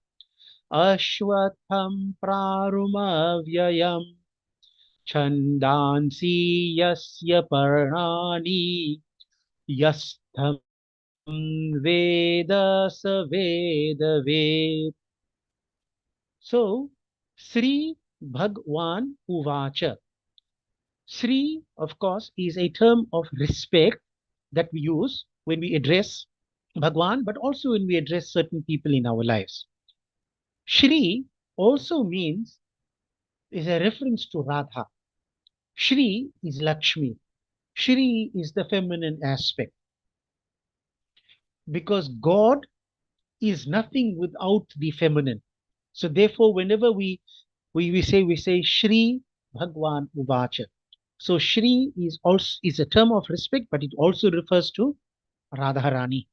Ashwatham Prarubhavyayam Chandansi Yasya Parnani Yastam Veda Savedavit. So, Sri Bhagwan Uvacha. Sri, of course, is a term of respect that we use when we address Bhagwan, but also when we address certain people in our lives. Shri also means, is a reference to Radha. Shri is Lakshmi. Shri is the feminine aspect. Because God is nothing without the feminine. So therefore, whenever we say Shri Bhagwan Uvacha. So Shri is a term of respect, but it also refers to Radharani.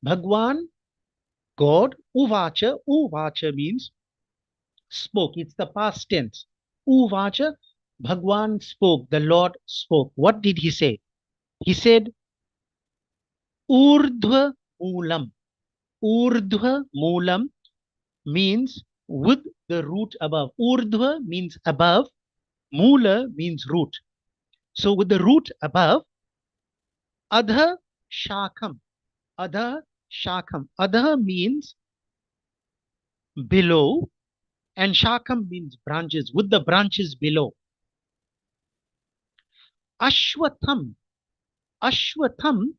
Bhagwan, God, Uvacha. Uvacha means spoke. It's the past tense. Uvacha, Bhagwan spoke. The Lord spoke. What did he say? He said, Urdhva Moolam. Urdhva Moolam means with the root above. Urdhva means above. Moola means root. So with the root above, Adha Shakam. Adha Shakam. Adha means below, and Shakam means branches, with the branches below. Ashwatham. Ashwatham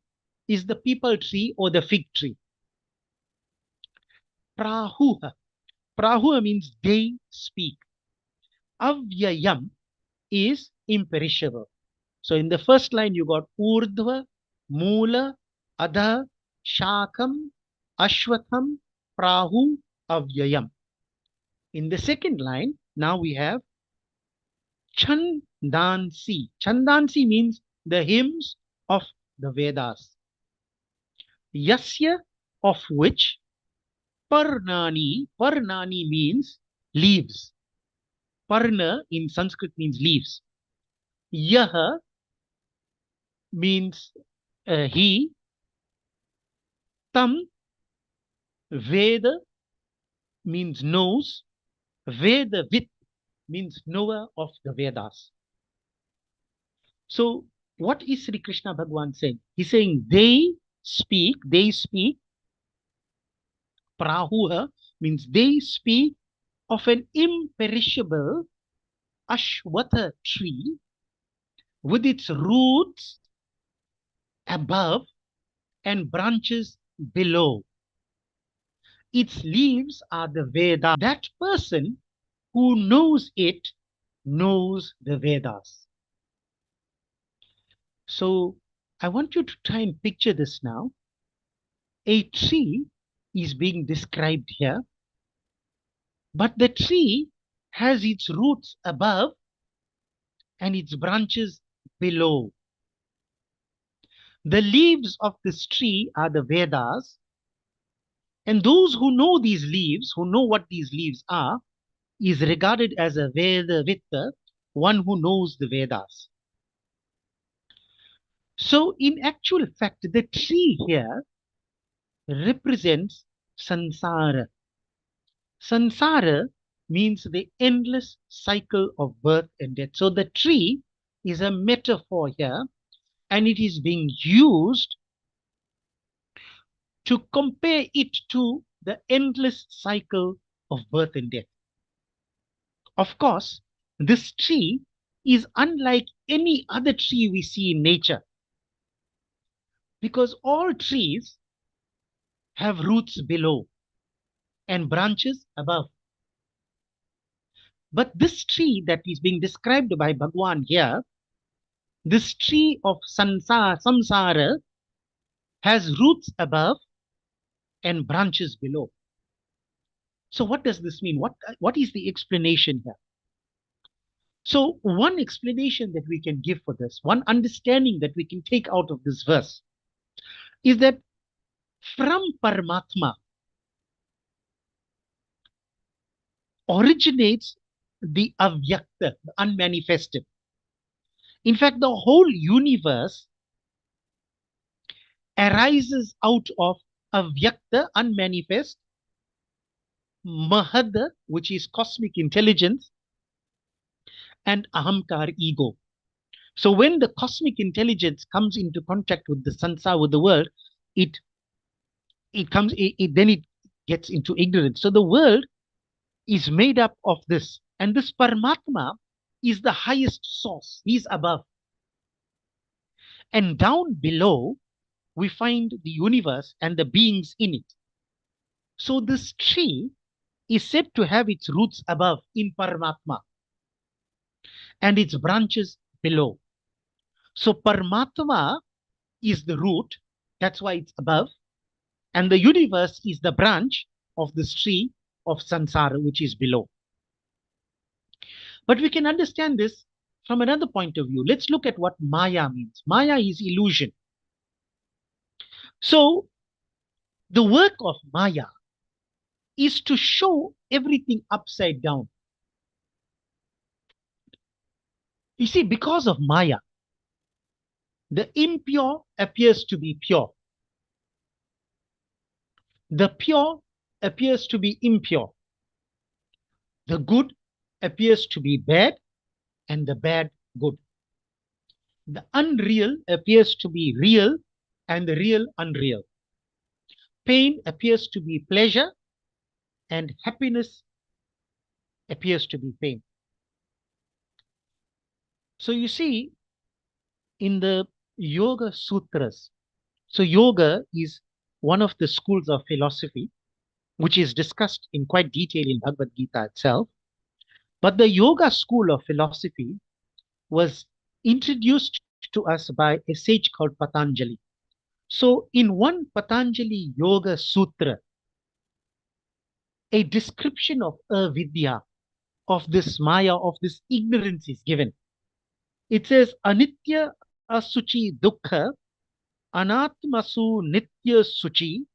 is the peepal tree or the fig tree. Prahuha. Prahuha means they speak. Avyayam is imperishable. So in the first line you got Urdhva, Moola, Adha, Shakam, Ashwatham, Prahu, Avyayam. In the second line, now we have Chandansi. Chandansi means the hymns of the Vedas. Yasya, of which, Parnani, Parnani means leaves. Parna in Sanskrit means leaves. Yaha means he. Tam, Veda means knows. Veda Vit means knower of the Vedas. So what is Sri Krishna Bhagavan saying? He's saying they speak. Prahuha means they speak of an imperishable Ashwatha tree with its roots above and branches below. Its leaves are the Veda. That person who knows it knows the Vedas. So I want you to try and picture this now. A tree is being described here, but the tree has its roots above and its branches below. The leaves of this tree are the Vedas, and those who know these leaves, who know what these leaves are, is regarded as a Vedavitta, one who knows the Vedas. So in actual fact, the tree here represents samsara. Samsara means the endless cycle of birth and death. So the tree is a metaphor here, and it is being used to compare it to the endless cycle of birth and death. Of course, this tree is unlike any other tree we see in nature, because all trees have roots below and branches above. But this tree that is being described by Bhagwan here, this tree of samsara, has roots above and branches below. So what does this mean? What is the explanation here? So one explanation that we can give for this, one understanding that we can take out of this verse, is that from Paramatma originates the avyakta, the unmanifested. In fact, the whole universe arises out of avyakta, unmanifest, mahada, which is cosmic intelligence, and ahamkar, ego. So when the cosmic intelligence comes into contact with the sansara, with the world, it gets into ignorance. So the world is made up of this, and this Paramatma is the highest source. He's above, and down below we find the universe and the beings in it. So this tree is said to have its roots above in Paramatma and its branches below. So Paramatma is the root, that's why it's above, and the universe is the branch of this tree of samsara, which is below. But we can understand this from another point of view. Let's look at what Maya means. Maya is illusion. So the work of Maya is to show everything upside down. You see, because of Maya, the impure appears to be pure. The pure appears to be impure. The good appears to be bad, and the bad good. The unreal appears to be real, and the real unreal. Pain appears to be pleasure, and happiness appears to be pain. So you see, in the Yoga Sutras, so yoga is one of the schools of philosophy, which is discussed in quite detail in Bhagavad Gita itself. But the yoga school of philosophy was introduced to us by a sage called Patanjali. So in one Patanjali Yoga Sutra, a description of avidya, of this maya, of this ignorance is given. It says, Anitya asuchi dukkha, anatmasu nitya suchi,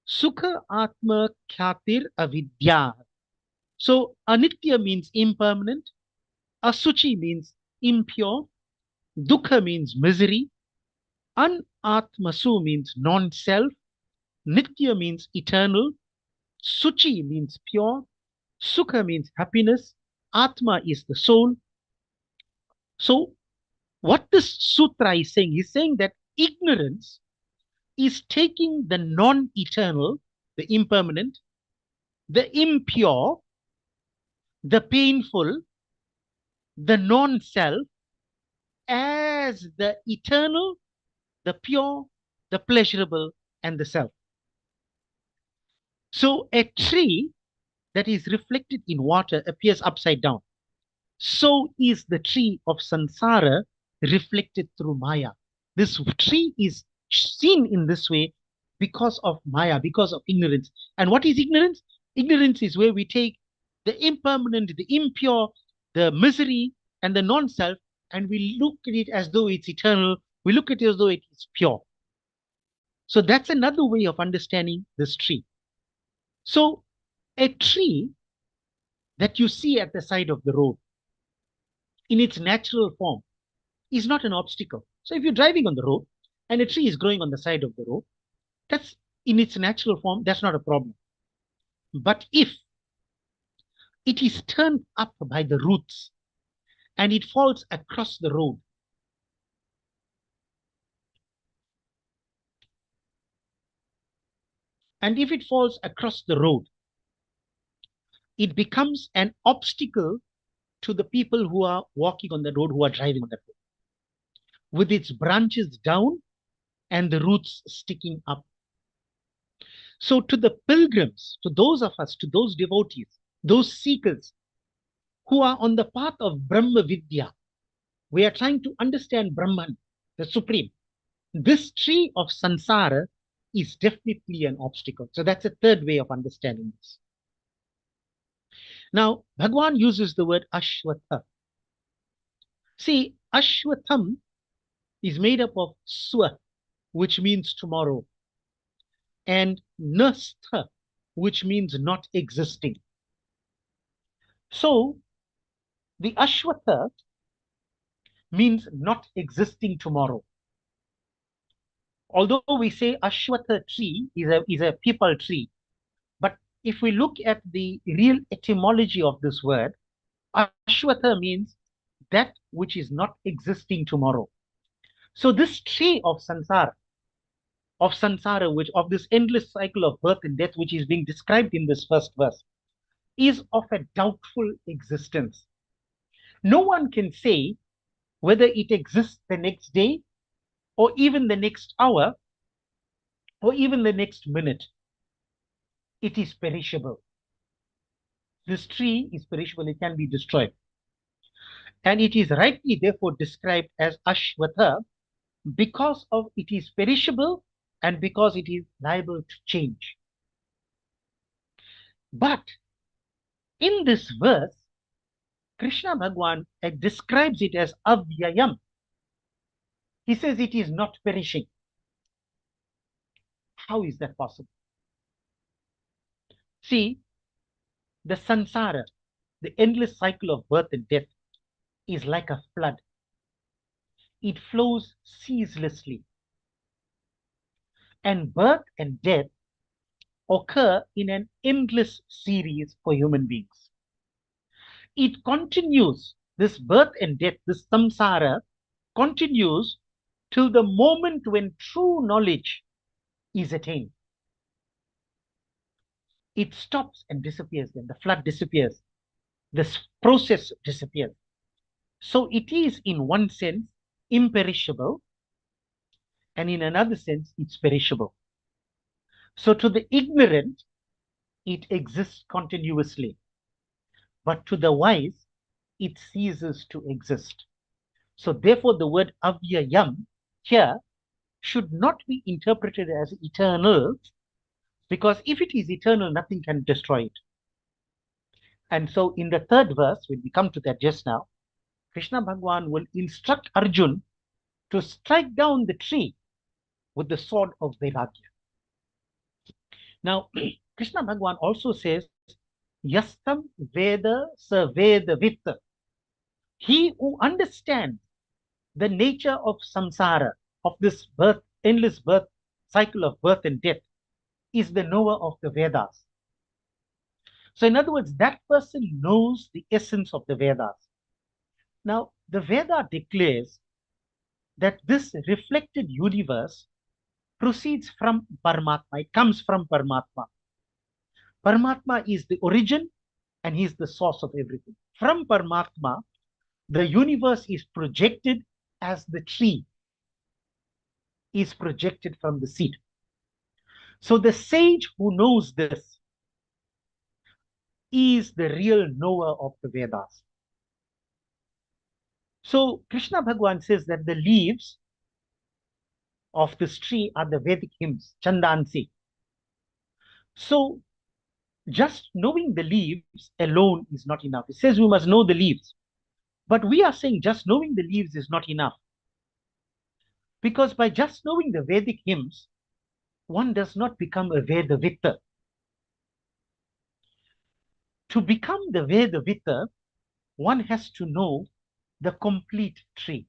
sukha atma khatir avidya. So anitya means impermanent, asuchi means impure, dukkha means misery, anatmasu means non-self, nitya means eternal, suchi means pure, sukha means happiness, atma is the soul. So what this sutra is saying, he's saying that ignorance is taking the non-eternal, the impermanent, the impure, the painful, the non-self as the eternal, the pure, the pleasurable, and the self. So a tree that is reflected in water appears upside down. So is the tree of samsara reflected through maya. This tree is seen in this way because of maya, because of ignorance. And what is ignorance? Ignorance is where we take the impermanent, the impure, the misery, and the non self, and we look at it as though it's eternal. We look at it as though it is pure. So that's another way of understanding this tree. So a tree that you see at the side of the road in its natural form is not an obstacle. So if you're driving on the road and a tree is growing on the side of the road, that's in its natural form, that's not a problem. But if it is turned up by the roots and it falls across the road, and if it falls across the road, it becomes an obstacle to the people who are walking on the road, who are driving on the road, with its branches down and the roots sticking up. So to the pilgrims, to those of us, to those devotees, those seekers who are on the path of Brahma Vidya, we are trying to understand Brahman, the Supreme. This tree of samsara is definitely an obstacle. So that's a third way of understanding this. Now, Bhagwan uses the word Ashwatha. See, Ashwatham is made up of Swa, which means tomorrow, and Nastha, which means not existing. So, the Ashwatha means not existing tomorrow. Although we say Ashwatha tree is a peepal tree, but if we look at the real etymology of this word, Ashwatha means that which is not existing tomorrow. So this tree of samsara, which of this endless cycle of birth and death, which is being described in this first verse, is of a doubtful existence. No one can say whether it exists the next day, or even the next hour, or even the next minute. It is perishable. This tree is perishable, it can be destroyed. And it is rightly therefore described as Ashwatha because of it is perishable and because it is liable to change. But in this verse, Krishna Bhagwan describes it as avyayam. He says it is not perishing. How is that possible? See, the samsara, the endless cycle of birth and death, is like a flood. It flows ceaselessly. And birth and death occur in an endless series for human beings. It continues, this birth and death, this samsara, continues till the moment when true knowledge is attained. It stops and disappears, then the flood disappears, this process disappears. So it is, in one sense, imperishable, and in another sense, it's perishable. So to the ignorant, it exists continuously, but to the wise, it ceases to exist. So therefore, the word avyayam here should not be interpreted as eternal, because if it is eternal, nothing can destroy it. And so in the third verse, when we come to that just now, Krishna Bhagwan will instruct Arjun to strike down the tree with the sword of Vairagya. Now, Krishna Bhagwan also says, Yastam Veda Sa Veda Vitta. He who understands the nature of samsara, of this birth, endless birth, cycle of birth and death, is the knower of the Vedas. So, in other words, that person knows the essence of the Vedas. Now, the Veda declares that this reflected universe proceeds from Paramatma. It comes from Paramatma. Paramatma is the origin and he is the source of everything. From Paramatma, the universe is projected as the tree is projected from the seed. So the sage who knows this is the real knower of the Vedas. So Krishna Bhagwan says that the leaves of this tree are the Vedic hymns, Chandansi. So just knowing the leaves alone is not enough. It says we must know the leaves. But we are saying just knowing the leaves is not enough. Because by just knowing the Vedic hymns, one does not become a Vedavitta. To become the Vedavitta, one has to know the complete tree.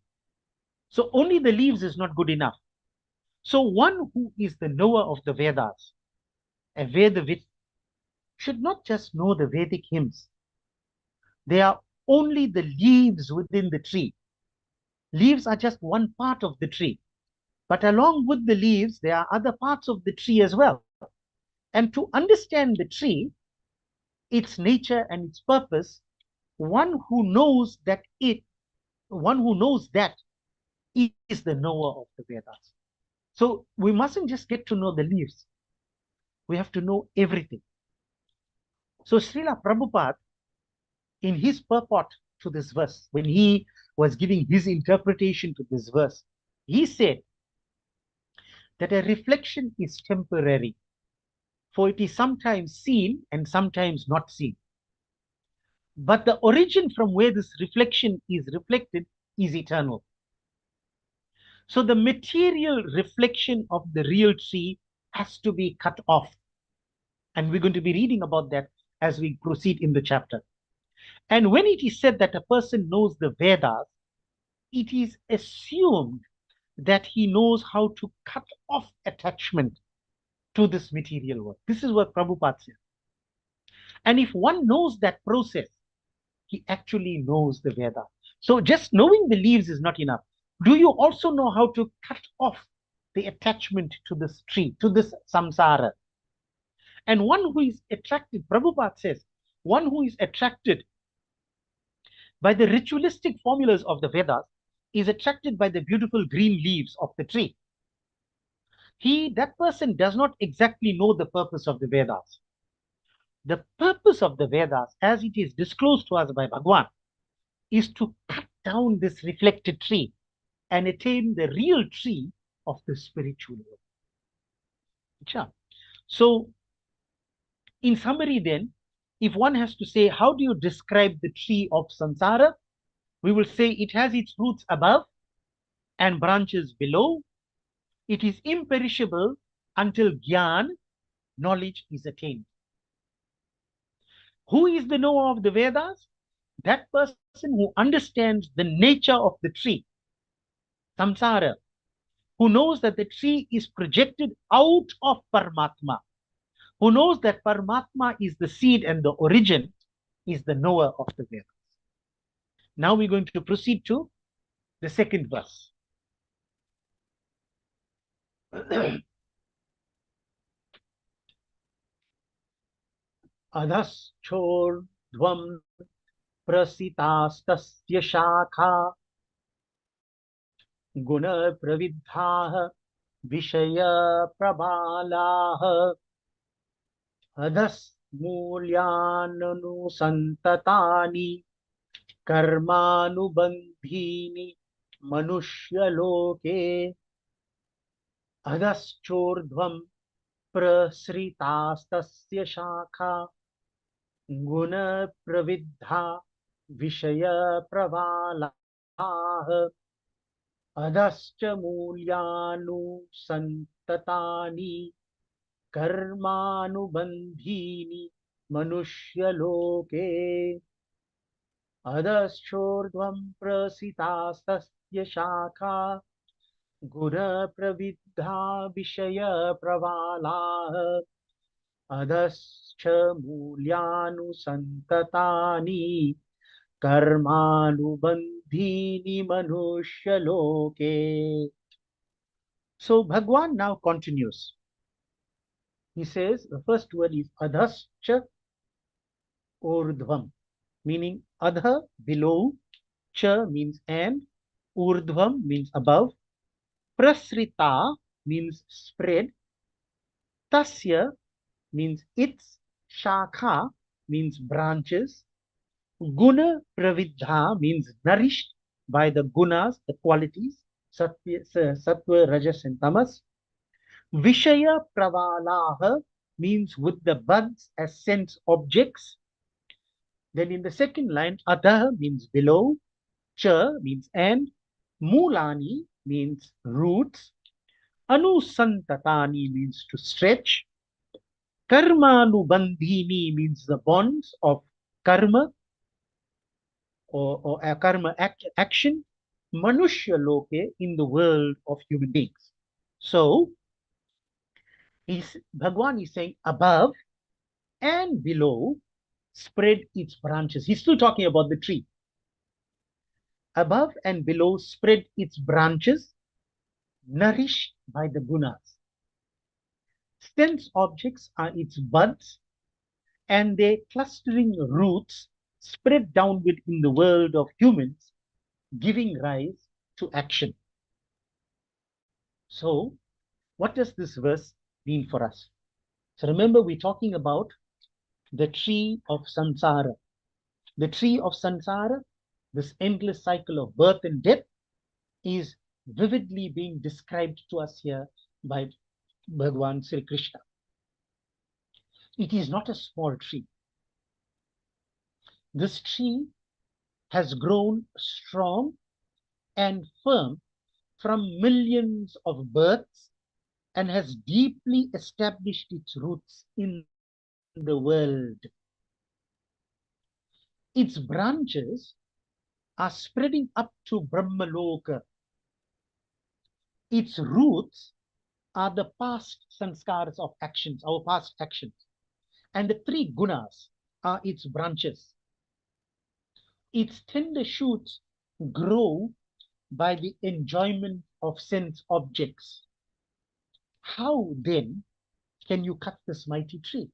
So only the leaves is not good enough. So one who is the knower of the Vedas, a Vedavitta, should not just know the Vedic hymns. They are only the leaves within the tree. Leaves are just one part of the tree. But along with the leaves, there are other parts of the tree as well. And to understand the tree, its nature and its purpose, one who knows that is the knower of the Vedas. So we mustn't just get to know the leaves. We have to know everything. So Srila Prabhupada, in his purport to this verse, when he was giving his interpretation to this verse, he said that a reflection is temporary, for it is sometimes seen and sometimes not seen. But the origin from where this reflection is reflected is eternal. So the material reflection of the real tree has to be cut off. And we're going to be reading about that as we proceed in the chapter. And when it is said that a person knows the Vedas, it is assumed that he knows how to cut off attachment to this material world. This is what Prabhupada says. And if one knows that process, he actually knows the Veda. So just knowing the leaves is not enough. Do you also know how to cut off the attachment to this tree, to this samsara? And one who is attracted, Prabhupada says, one who is attracted by the ritualistic formulas of the Vedas is attracted by the beautiful green leaves of the tree. That person does not exactly know the purpose of the Vedas. The purpose of the Vedas, as it is disclosed to us by Bhagwan, is to cut down this reflected tree and attain the real tree of the spiritual world. So, in summary then, if one has to say, how do you describe the tree of samsara? We will say it has its roots above and branches below. It is imperishable until Gyan, knowledge, is attained. Who is the knower of the Vedas? That person who understands the nature of the tree, samsara, who knows that the tree is projected out of Paramatma, who knows that Paramatma is the seed and the origin, is the knower of the Vedas. Now we're going to proceed to the second verse. Adhaschordvam prasitastasya shakha guna pravidhaha vishaya prabalaha adhas mulyananu santatani karmanubandhini manushya loke. अधश्चोर्ध्वं प्रसृतास्तस्य शाखा गुणप्रविद्धा विषयप्रवालाः अधश्च मूल्यानुसन्ततानि कर्मानुबन्धीनि मनुष्यलोके अधश्चोर्ध्वं प्रसितास्तस्य शाखा गुणप्रविद्धा विषयप्रवालाः अधश्च मूल्यानुसन्ततानि कर्मानुबन्धीनि मनुष्यलोके. So Bhagwan now continues. He says the first word is adhascha urdhvam, meaning adha below, cha means and, urdhvam means above, prasrita means spread, tasya means its, shakha means branches, guna pravidha means nourished by the gunas, the qualities, sattva, rajas and tamas. Vishaya pravalaha means with the buds as sense objects. Then in the second line, adha means below, cha means and, mulani means roots, anusantatani means to stretch, karmanubandhini means the bonds of karma or a karma action, manushya loke in the world of human beings. So Bhagwan is saying above and below spread its branches. He's still talking about the tree. Above and below spread its branches, nourished by the gunas. Sense objects are its buds, and their clustering roots spread downward in the world of humans, giving rise to action. So, what does this verse mean for us? So remember, we're talking about the tree of samsara. The tree of samsara, this endless cycle of birth and death, is vividly being described to us here by Bhagwan Sri Krishna. It is not a small tree. This tree has grown strong and firm from millions of births and has deeply established its roots in the world. Its branches are spreading up to Brahmaloka. Its roots are the past sanskaras of actions, our past actions. And the three gunas are its branches. Its tender shoots grow by the enjoyment of sense objects. How then can you cut this mighty tree?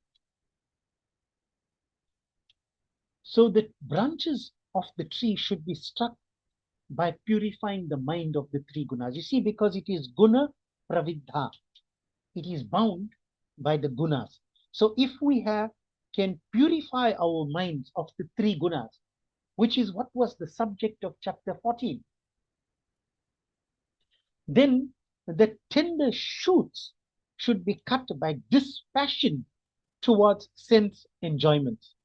So the branches of the tree should be struck by purifying the mind of the three gunas. You see, because it is guna pravidha, it is bound by the gunas. So if we can purify our minds of the three gunas, which is what was the subject of chapter 14, then the tender shoots should be cut by dispassion towards sense enjoyments.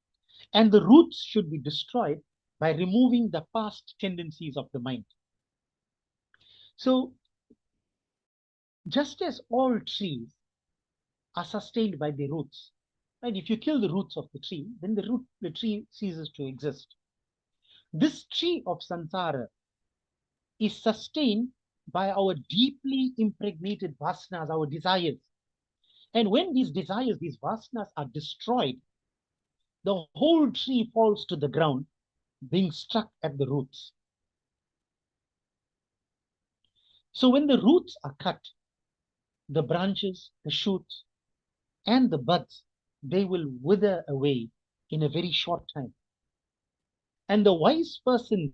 And the roots should be destroyed by removing the past tendencies of the mind. So, just as all trees are sustained by the roots, right? If you kill the roots of the tree, then the tree ceases to exist. This tree of samsara is sustained by our deeply impregnated vasanas, our desires. And when these desires, these vasanas are destroyed, the whole tree falls to the ground, being struck at the roots. So when the roots are cut, the branches, the shoots, and the buds, they will wither away in a very short time. And the wise person,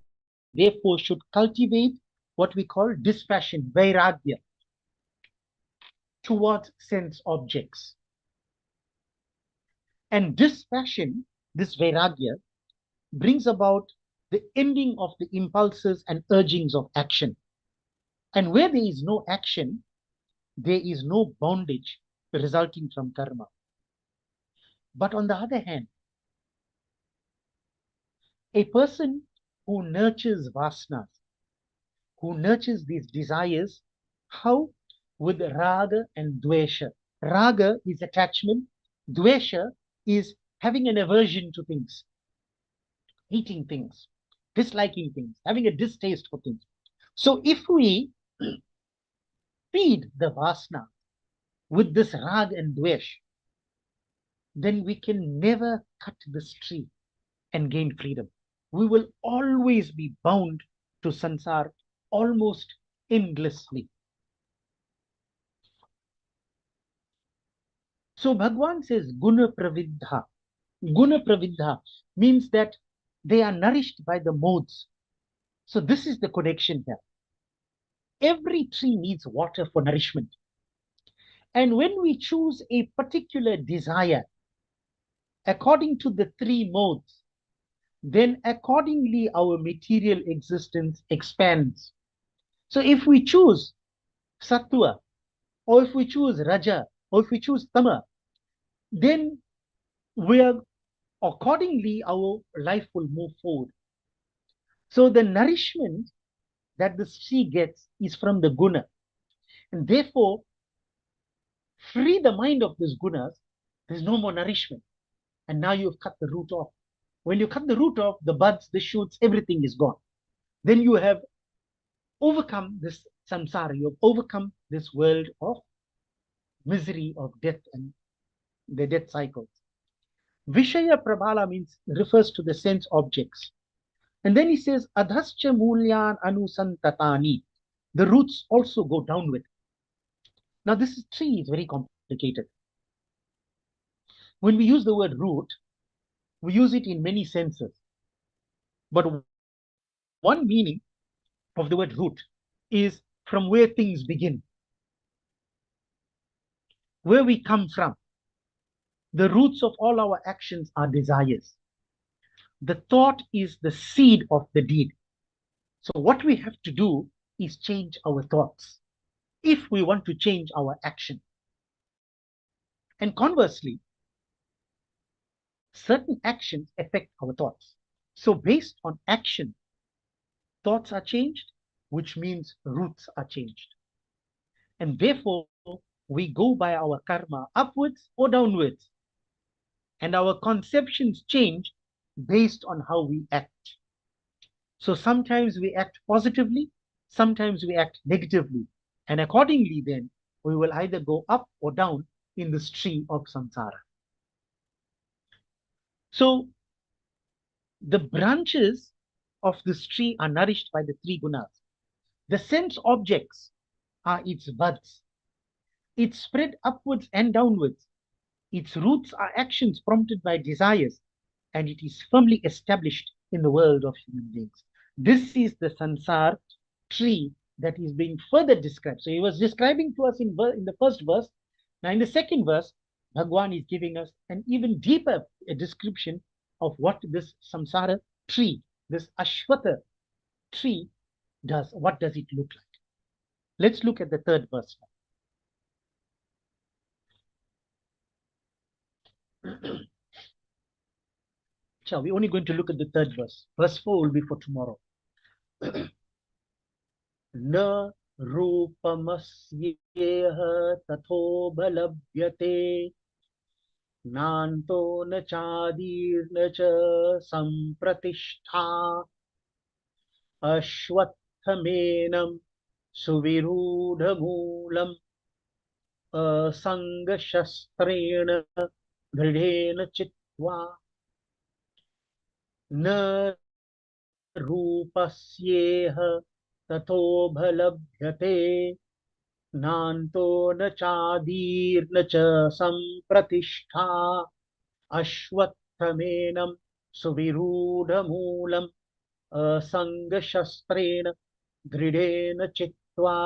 therefore, should cultivate what we call dispassion, vairagya, towards sense objects. And dispassion, this vairagya, brings about the ending of the impulses and urgings of action. And where there is no action, there is no bondage resulting from karma. But on the other hand, a person who nurtures vasanas, who nurtures these desires, how? With raga and dvesha. Raga is attachment, dvesha is having an aversion to things, hating things, disliking things, having a distaste for things. So if we feed the vasana with this rag and dvesh, then we can never cut this tree and gain freedom. We will always be bound to sansar almost endlessly. So Bhagwan says guna pravidha. Guna pravidha means that they are nourished by the modes. So this is the connection here. Every tree needs water for nourishment. And when we choose a particular desire according to the three modes, then accordingly our material existence expands. So if we choose sattva, or if we choose raja, or if we choose tama, then we are accordingly our life will move forward. So the nourishment that the tree gets is from the guna, and therefore free the mind of these gunas, there's no more nourishment, and now you've cut the root off. When you cut the root off, the buds, the shoots, everything is gone. Then you have overcome this samsara, you have overcome this world of misery, of death, and the death cycles. Vishaya prabhala means refers to the sense objects. And then he says, adhascha mulyan anusantatani. The roots also go downward. Now this tree is very complicated. When we use the word root, we use it in many senses. But one meaning of the word root is from where things begin, where we come from. The roots of all our actions are desires. The thought is the seed of the deed. So what we have to do is change our thoughts if we want to change our action. And conversely, certain actions affect our thoughts. So based on action, thoughts are changed, which means roots are changed. And therefore, we go by our karma upwards or downwards. And our conceptions change based on how we act. So sometimes we act positively, sometimes we act negatively. And accordingly, then, we will either go up or down in the stream of samsara. So the branches of this tree are nourished by the three gunas. The sense objects are its buds. It spread upwards and downwards. Its roots are actions prompted by desires, and it is firmly established in the world of human beings. This is the sansar tree that is being further described. So he was describing to us in the first verse. Now in the second verse, Bhagwan is giving us an even deeper description of what this samsara tree, this ashwata tree does. What does it look like? Let's look at the third verse now. So we're only going to look at the third verse. Verse 4 will be for tomorrow. Na rupamasyeha tatho balabhyate nanto na chadir na cha sampratishtha ashwatthaменam suvirudhamulam asangashastrena dridhena chitva na रूपस्येह तथो भलभ्यते नान्तो न चादीर्न च सम्प्रतिष्ठा अश्वत्थमेनं सुविरूढमूलम् असङ्गशस्त्रेण दृढेन चित्वा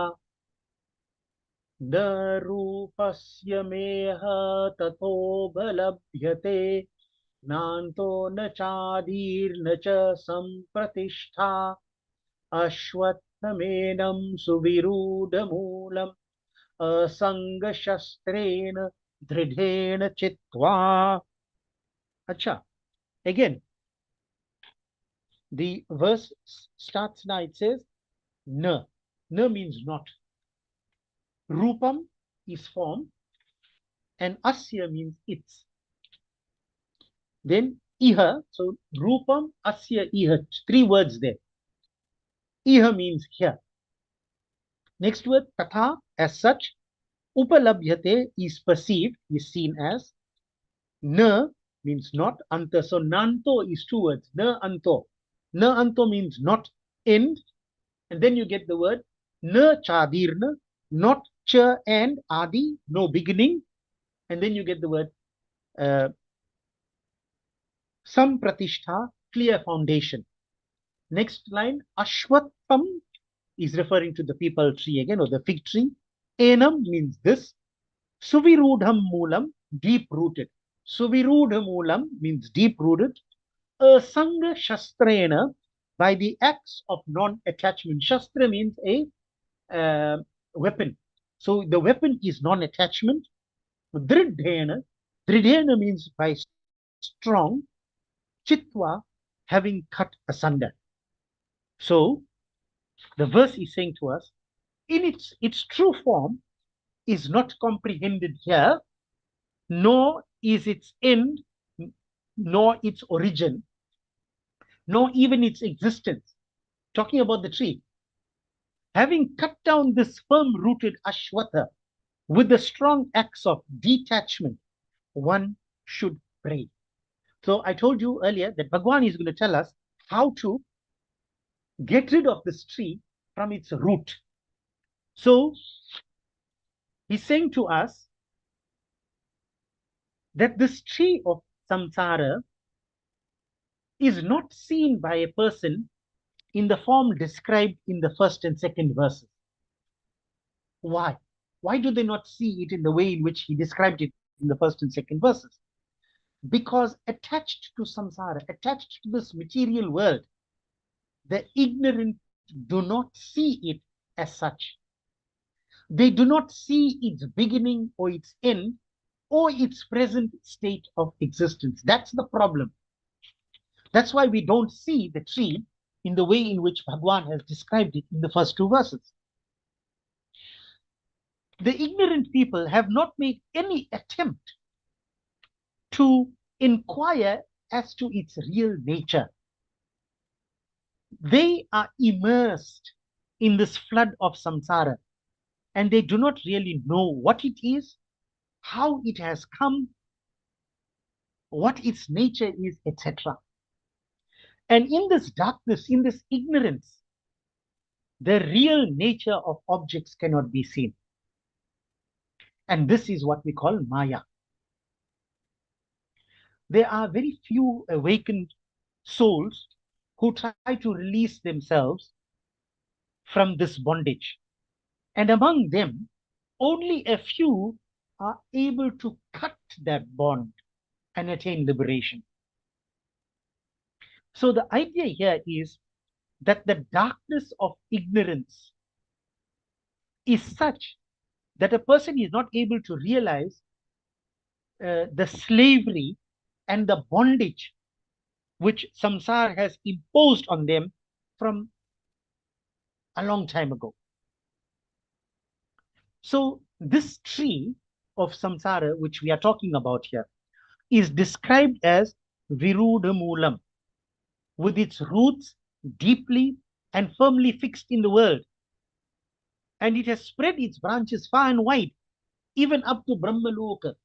न रूपस्य मेह तथो भलभ्यते नान्तो न चादीर्न च सम्प्रतिष्ठा अश्वत्थमेनं सुविरूढमूलम् asanga shastrena dridhena chitva. Acha. Again, the verse starts now. It says na. Na means not. Rupam is form, and asya means it's. Then iha, so rupam, asya, iha, three words there. Iha means here. Next word, tatha, as such. Upalabhyate is perceived, is seen as. Na means not. Anta, so nanto is two words. Na anto. Na anto means not end. And then you get the word na chadirna, not cha and adi, no beginning. And then you get the word sampratishta, clear foundation. Next line, ashwatham is referring to the peepal tree again, or the fig tree. Enam means this. Suvirudham moolam, deep rooted. Suvirudha moolam means deep rooted. Asanga shastrena, by the acts of non-attachment. Shastra means a weapon. So the weapon is non-attachment. Dridhena, dridhena means by strong. Chitva, having cut asunder. So the verse is saying to us, in its true form is not comprehended here, nor is its end, nor its origin, nor even its existence. Talking about the tree. Having cut down this firm-rooted ashwatha with the strong acts of detachment, one should pray. So I told you earlier that Bhagwan is going to tell us how to get rid of this tree from its root. So he's saying to us that this tree of samsara is not seen by a person in the form described in the first and second verses. Why? Why do they not see it in the way in which he described it in the first and second verses? Because attached to samsara, attached to this material world, the ignorant do not see it as such. They do not see its beginning or its end or its present state of existence. That's the problem. That's why we don't see the tree in the way in which Bhagwan has described it in the first two verses. The ignorant people have not made any attempt to inquire as to its real nature. They are immersed in this flood of samsara, and they do not really know what it is, how it has come, what its nature is, etc. And in this darkness, in this ignorance, the real nature of objects cannot be seen. And this is what we call Maya. There are very few awakened souls who try to release themselves from this bondage. And among them, only a few are able to cut that bond and attain liberation. So the idea here is that the darkness of ignorance is such that a person is not able to realize the slavery and the bondage which samsara has imposed on them from a long time ago. So this tree of samsara, which we are talking about here, is described as Virudha Moolam, with its roots deeply and firmly fixed in the world. And it has spread its branches far and wide, even up to Brahmaloka.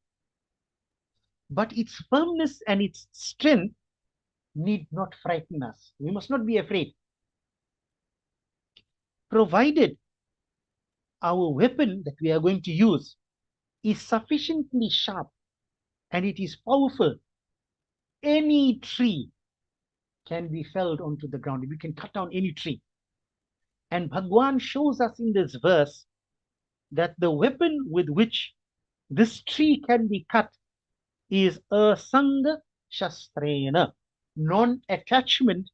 But its firmness and its strength need not frighten us. We must not be afraid. Provided our weapon that we are going to use is sufficiently sharp and it is powerful, any tree can be felled onto the ground. We can cut down any tree. And Bhagwan shows us in this verse that the weapon with which this tree can be cut is asanga shastrena, non-attachment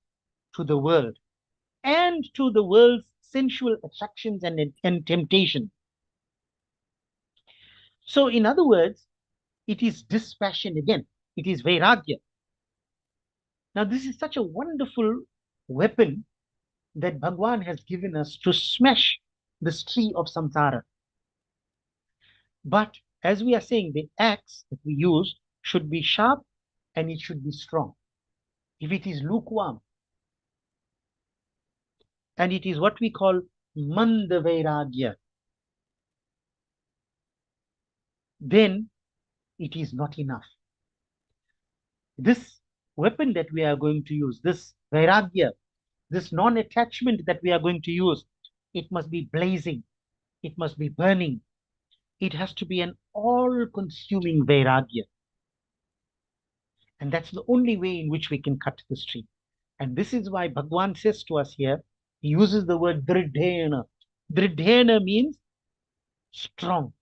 to the world and to the world's sensual attractions and temptation. So, in other words, it is dispassion again. It is vairagya. Now, this is such a wonderful weapon that Bhagwan has given us to smash this tree of samsara. But as we are saying, the axe that we use should be sharp and it should be strong. If it is lukewarm, and it is what we call manda vairagya, then it is not enough. This weapon that we are going to use, this vairagya, this non-attachment that we are going to use, it must be blazing, it must be burning, it has to be an all-consuming vairagya. And that's the only way in which we can cut this tree. And this is why Bhagwan says to us here, he uses the word dridhena. Dridhena means strong.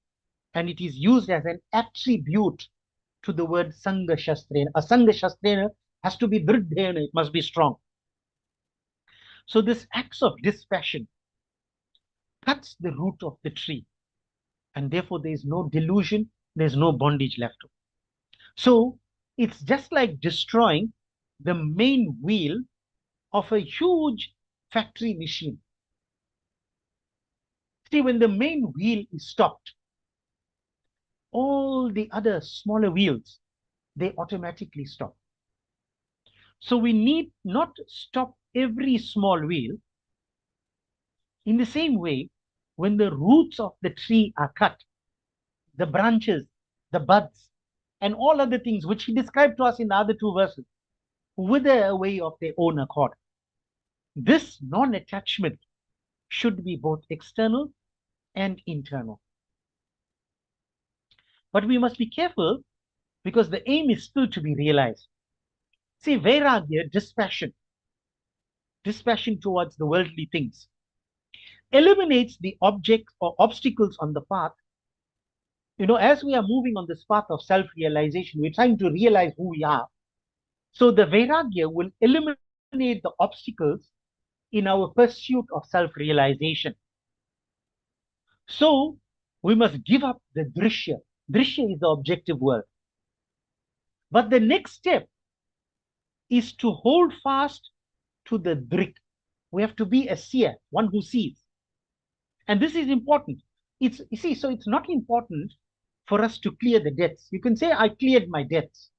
And it is used as an attribute to the word Sangha Shastrena. A Sangha Shastrena has to be dridhena, it must be strong. So this axe of dispassion cuts the root of the tree. And therefore there is no delusion, there's no bondage left. So it's just like destroying the main wheel of a huge factory machine. See, when the main wheel is stopped, all the other smaller wheels, they automatically stop. So we need not stop every small wheel. In the same way, when the roots of the tree are cut, the branches, the buds, and all other things which he described to us in the other two verses, wither away of their own accord. This non-attachment should be both external and internal. But we must be careful because the aim is still to be realized. See, vairagya, dispassion towards the worldly things, eliminates the objects or obstacles on the path. You know, as we are moving on this path of self-realization, we're trying to realize who we are. So the vairagya will eliminate the obstacles in our pursuit of self-realization. So we must give up the drishya. Drishya is the objective world. But the next step is to hold fast to the drik. We have to be a seer, one who sees. And this is important. You see, so it's not important for us to clear the debts. You can say, I cleared my debts.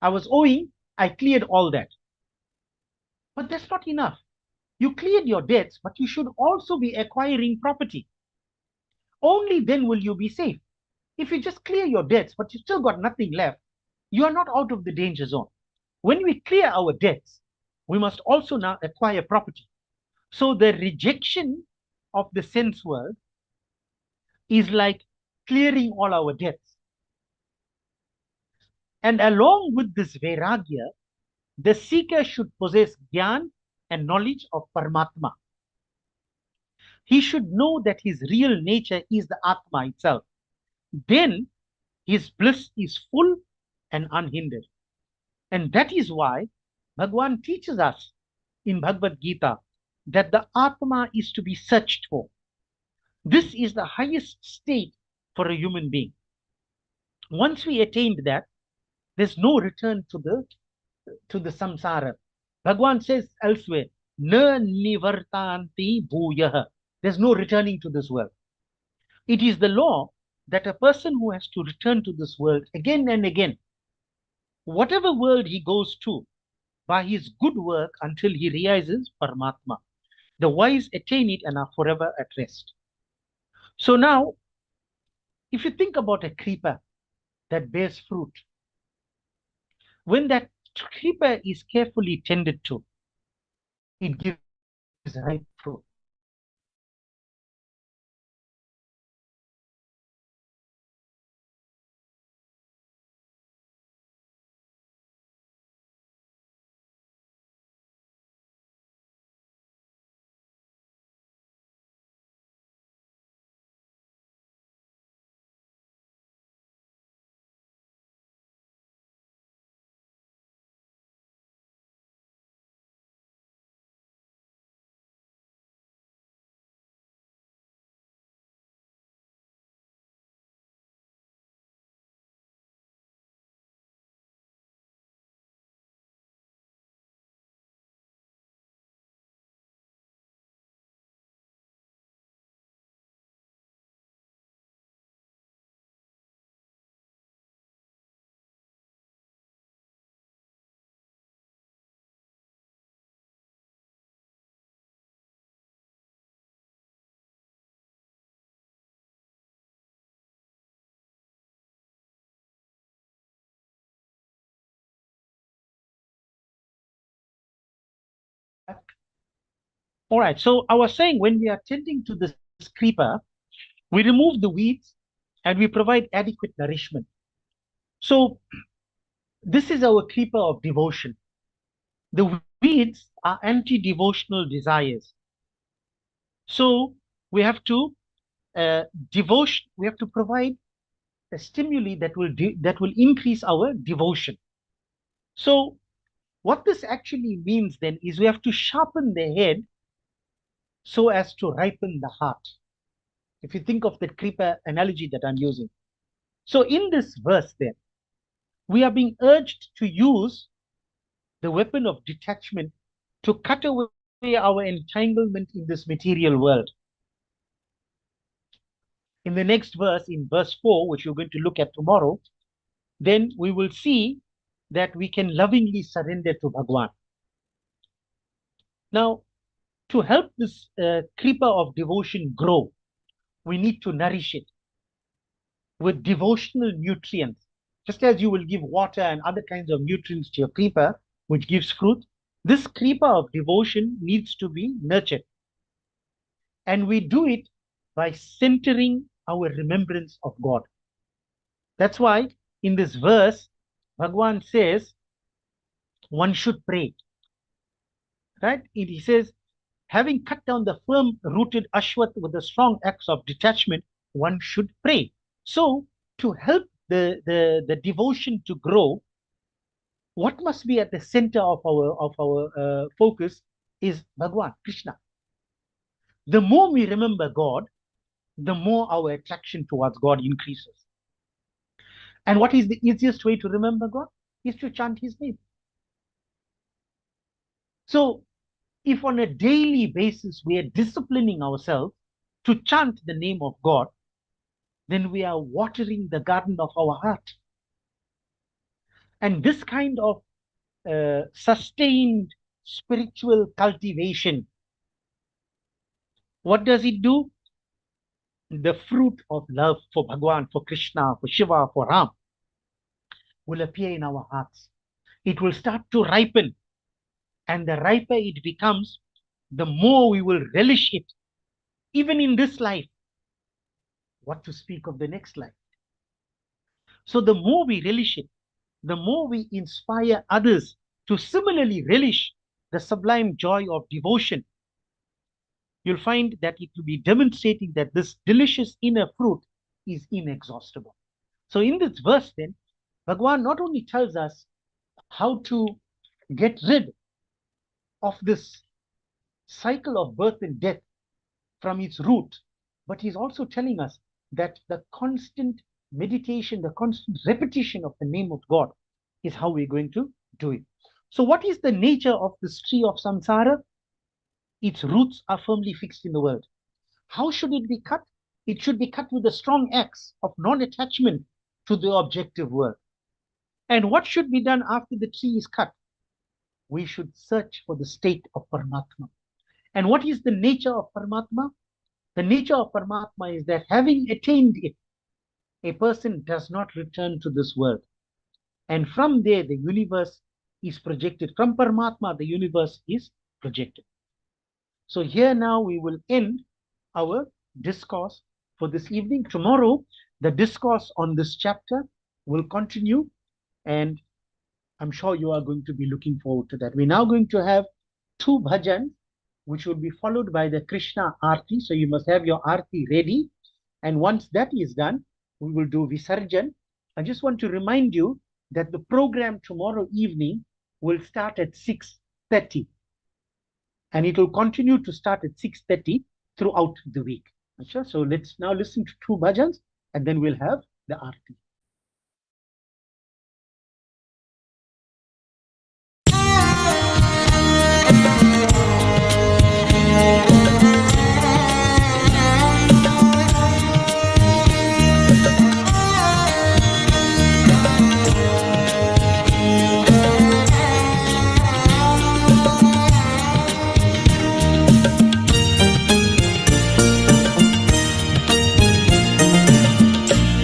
I was owing, I cleared all that. But that's not enough. You cleared your debts, but you should also be acquiring property. Only then will you be safe. If you just clear your debts, but you still got nothing left, you are not out of the danger zone. When we clear our debts, we must also now acquire property. So the rejection of the sense world is like clearing all our debts. And along with this vairagya, the seeker should possess jnana and knowledge of Paramatma. He should know that his real nature is the Atma itself. Then his bliss is full and unhindered. And that is why Bhagwan teaches us in Bhagavad Gita that the Atma is to be searched for. This is the highest state for a human being. Once we attained that, there's no return to the samsara. Bhagwan says elsewhere, na nivartanti bhuyaha. There's no returning to this world. It is the law that a person who has to return to this world again and again, whatever world he goes to, by his good work until he realizes Paramatma. The wise attain it and are forever at rest. So now, if you think about a creeper that bears fruit, when that creeper is carefully tended to, it gives ripe fruit. All right. So I was saying when we are tending to this creeper, we remove the weeds and we provide adequate nourishment. So this is our creeper of devotion. The weeds are anti-devotional desires. So we have to devotion. We have to provide a stimuli that will increase our devotion. So what this actually means then is we have to sharpen the head so as to ripen the heart. If you think of the creeper analogy that I'm using. So in this verse then, we are being urged to use the weapon of detachment to cut away our entanglement in this material world. In the next verse, in verse 4, which we're going to look at tomorrow, then we will see that we can lovingly surrender to Bhagwan. Now, to help this creeper of devotion grow, we need to nourish it with devotional nutrients. Just as you will give water and other kinds of nutrients to your creeper, which gives fruit, this creeper of devotion needs to be nurtured. And we do it by centering our remembrance of God. That's why in this verse, Bhagwan says one should pray. Right? He says, having cut down the firm-rooted ashwat with the strong acts of detachment, one should pray. So to help the devotion to grow, what must be at the center of our focus is Bhagwan, Krishna. The more we remember God, the more our attraction towards God increases. And what is the easiest way to remember God? Is to chant his name. So if on a daily basis we are disciplining ourselves to chant the name of God, then we are watering the garden of our heart. And this kind of sustained spiritual cultivation, what does it do? The fruit of love for Bhagwan, for Krishna, for Shiva, for Ram will appear in our hearts. It will start to ripen. And the riper it becomes, the more we will relish it, even in this life. What to speak of the next life? So the more we relish it, the more we inspire others to similarly relish the sublime joy of devotion. You'll find that it will be demonstrating that this delicious inner fruit is inexhaustible. So in this verse then, Bhagwan not only tells us how to get rid of this cycle of birth and death from its root, but he's also telling us that the constant meditation, the constant repetition of the name of God is how we're going to do it. So what is the nature of this tree of samsara? Its roots are firmly fixed in the world. How should it be cut? It should be cut with a strong axe of non-attachment to the objective world. And what should be done after the tree is cut? We should search for the state of Paramatma. And what is the nature of Paramatma? The nature of Paramatma is that having attained it, a person does not return to this world. And from there, the universe is projected. From Paramatma, the universe is projected. So here now we will end our discourse for this evening. Tomorrow, the discourse on this chapter will continue, and I'm sure you are going to be looking forward to that. We're now going to have 2 bhajans, which will be followed by the Krishna arti. So you must have your arti ready. And once that is done, we will do Visarjan. I just want to remind you that the program tomorrow evening will start at 6:30. And it will continue to start at 6:30 throughout the week. So let's now listen to 2 bhajans, and then we'll have the arti.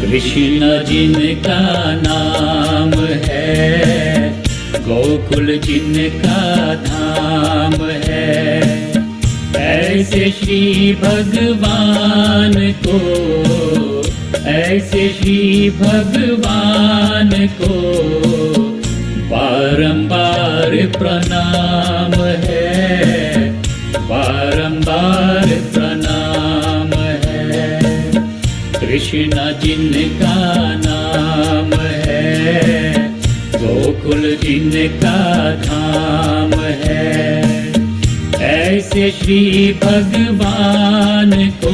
Krishna जिनका नाम है, गोकुल जिनका धाम है, ऐसे श्री भगवान को, ऐसे श्री भगवान को बारंबार प्रणाम है, बारंबार प्रणाम है। कृष्ण जिनका नाम है, गोकुल जिनका धाम है। ऐसे श्री भगवान को,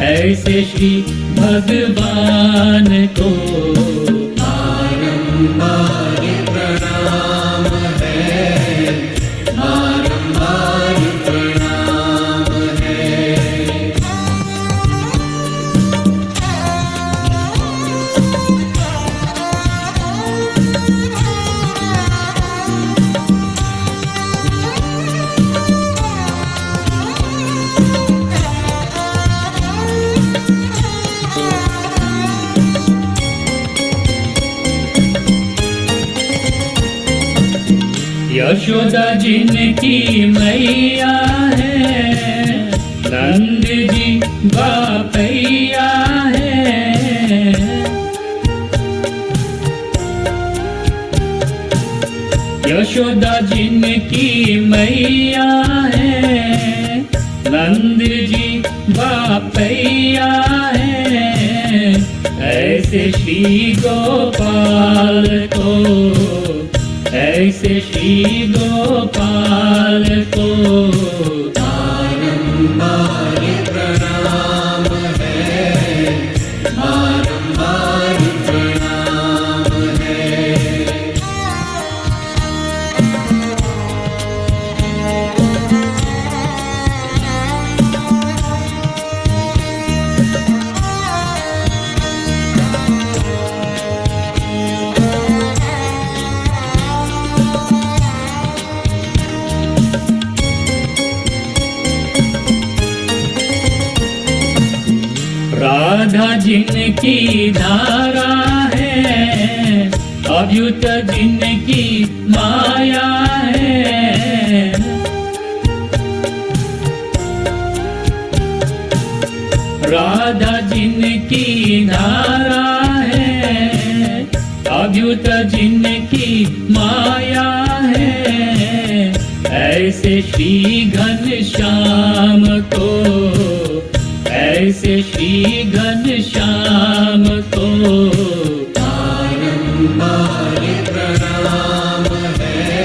ऐसे श्री भगवान को बारंबार प्रणाम है, बारंबार प्रणाम है। यशोदा जिनकी मैया है, नंद जी बापैया है। यशोदा जिनकी मैया है, नंद जी बापैया है। ऐसे श्री गोपाल को, ऐसे श्री गोपाल को बारंबार प्रणाम है, बारंबार प्रणाम है। राधा जिनकी धारा है, अभ्युत जिनकी माया है। राधा जिनकी धारा है, अभ्युत जिनकी माया है। ऐसे श्री घनश्याम को, ऐसे श्री घनश्याम को बारंबार प्रणाम है,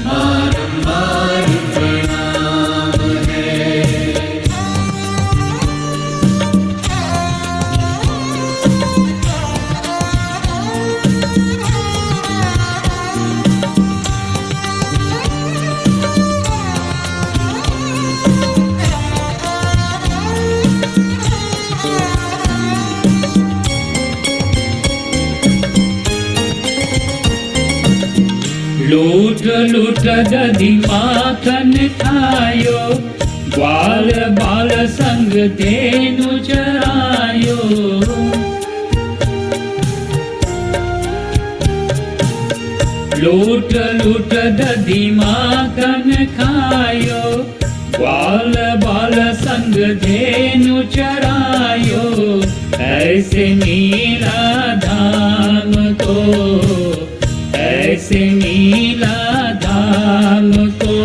बारंबार प्रणाम है। लूट लूट दधी माखन खायो, ग्वाल बाल संग धेनु चरायो। लूट लूट दधी माखन खायो, ग्वाल बाल संग धेनु चरायो। ऐसे नीला धाम को, ऐसे नीला धाम को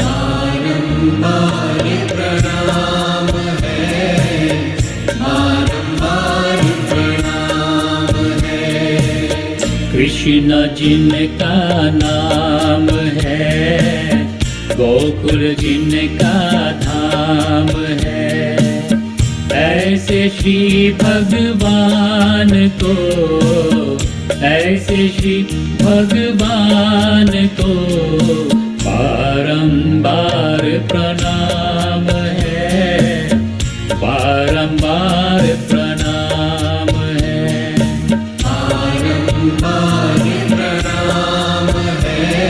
बारंबार प्रणाम है, बारंबार प्रणाम है। कृष्ण जिनका नाम है, गोकुल जिनका धाम है। ऐसे श्री भगवान को, ऐसे श्री भगवान को बारंबार प्रणाम है, बारंबार प्रणाम है, बारंबार प्रणाम है,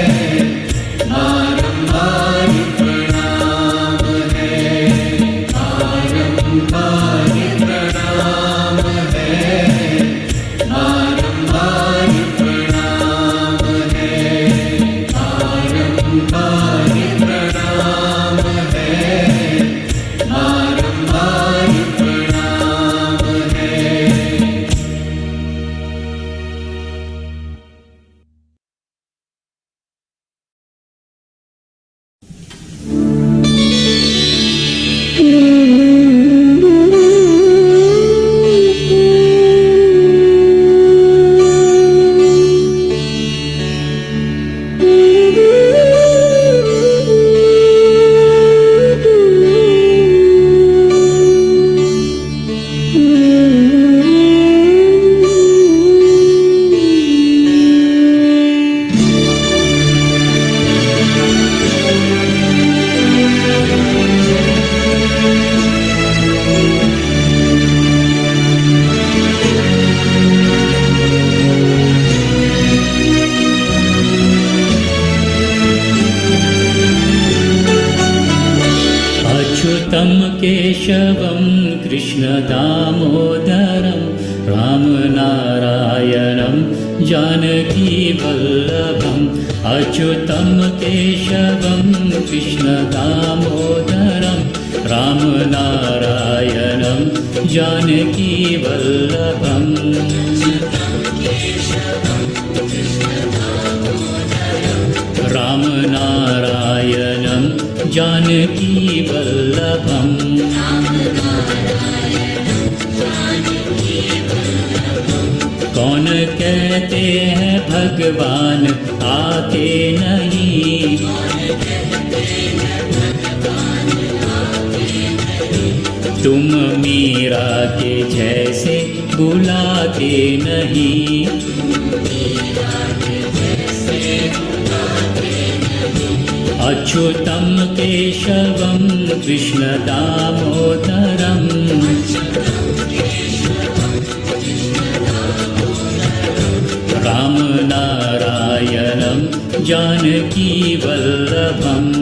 बारंबार प्रणाम है, बारंबार प्रणाम है, बारंबार प्रणाम है, बारंबार प्रणाम अच्युतं केशवं कृष्णदामोदरं रामनारायणं जानकीवल्लभम् अच्युतं केशवं कृष्णदामोदरं रामनारायणं जानकीवल्लभम् रामनारायणं जानकीवल्लभम् कौन कहते हैं भगवान आते नहीं, तुम मीरा के जैसे बुलाते नहीं। अच्युतं केशवं कृष्णदामोदरम् रामनारायणं जानकीवल्लभम्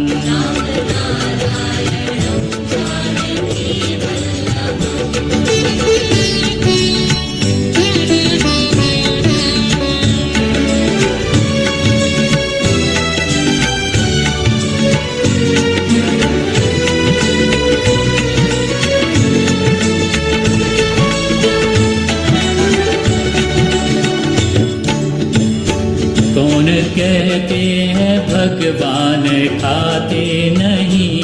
कौन कहते हैं भगवान खाते नहीं,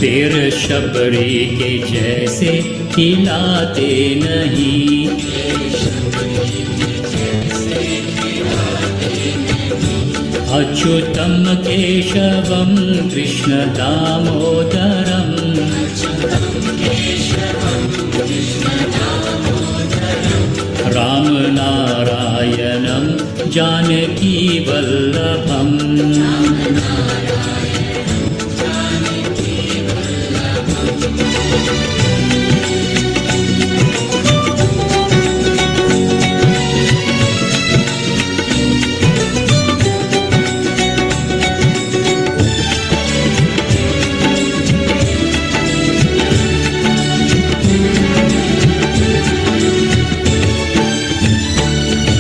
देर शबरी के जैसे खिलाते नहीं। अच्युतं केशवं कृष्णदामोदरम् रामनारायणं जानकीवल्लभम्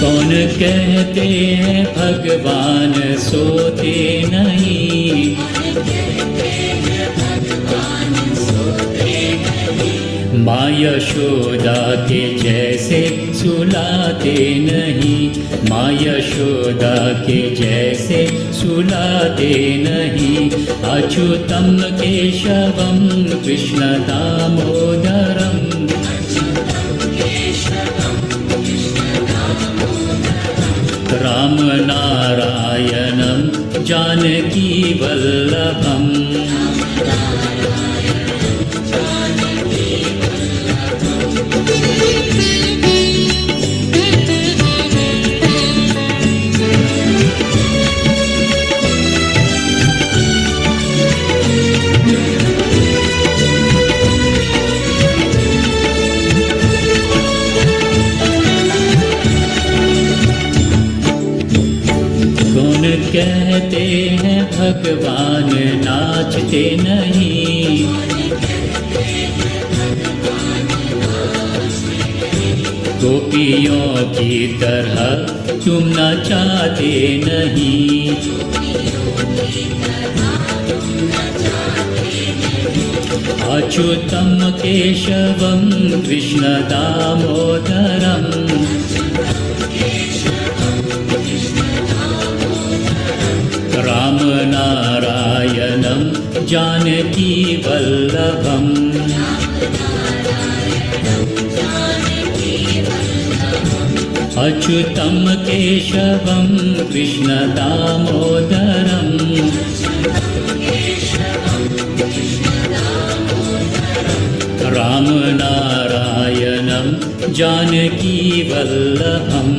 कौन कहते हैं भगवान सोते नहीं, माँ यशोदा के जैसे सुलाते नहीं, माँ यशोदा के जैसे सुलाते नहीं। अच्युतं केशवं कृष्णदामोदरम् रामनारायणं जानकीवल्लभम् कहते हैं भगवान नाचते नहीं, गोपियों की तरह तुम नचाते नहीं। अच्युतं केशवं कृष्णदामोदरम् रामनारायणं जानकीवल्लभम् अच्युतं केशवं कृष्णदामोदरम् रामनारायणं जानकीवल्लभम्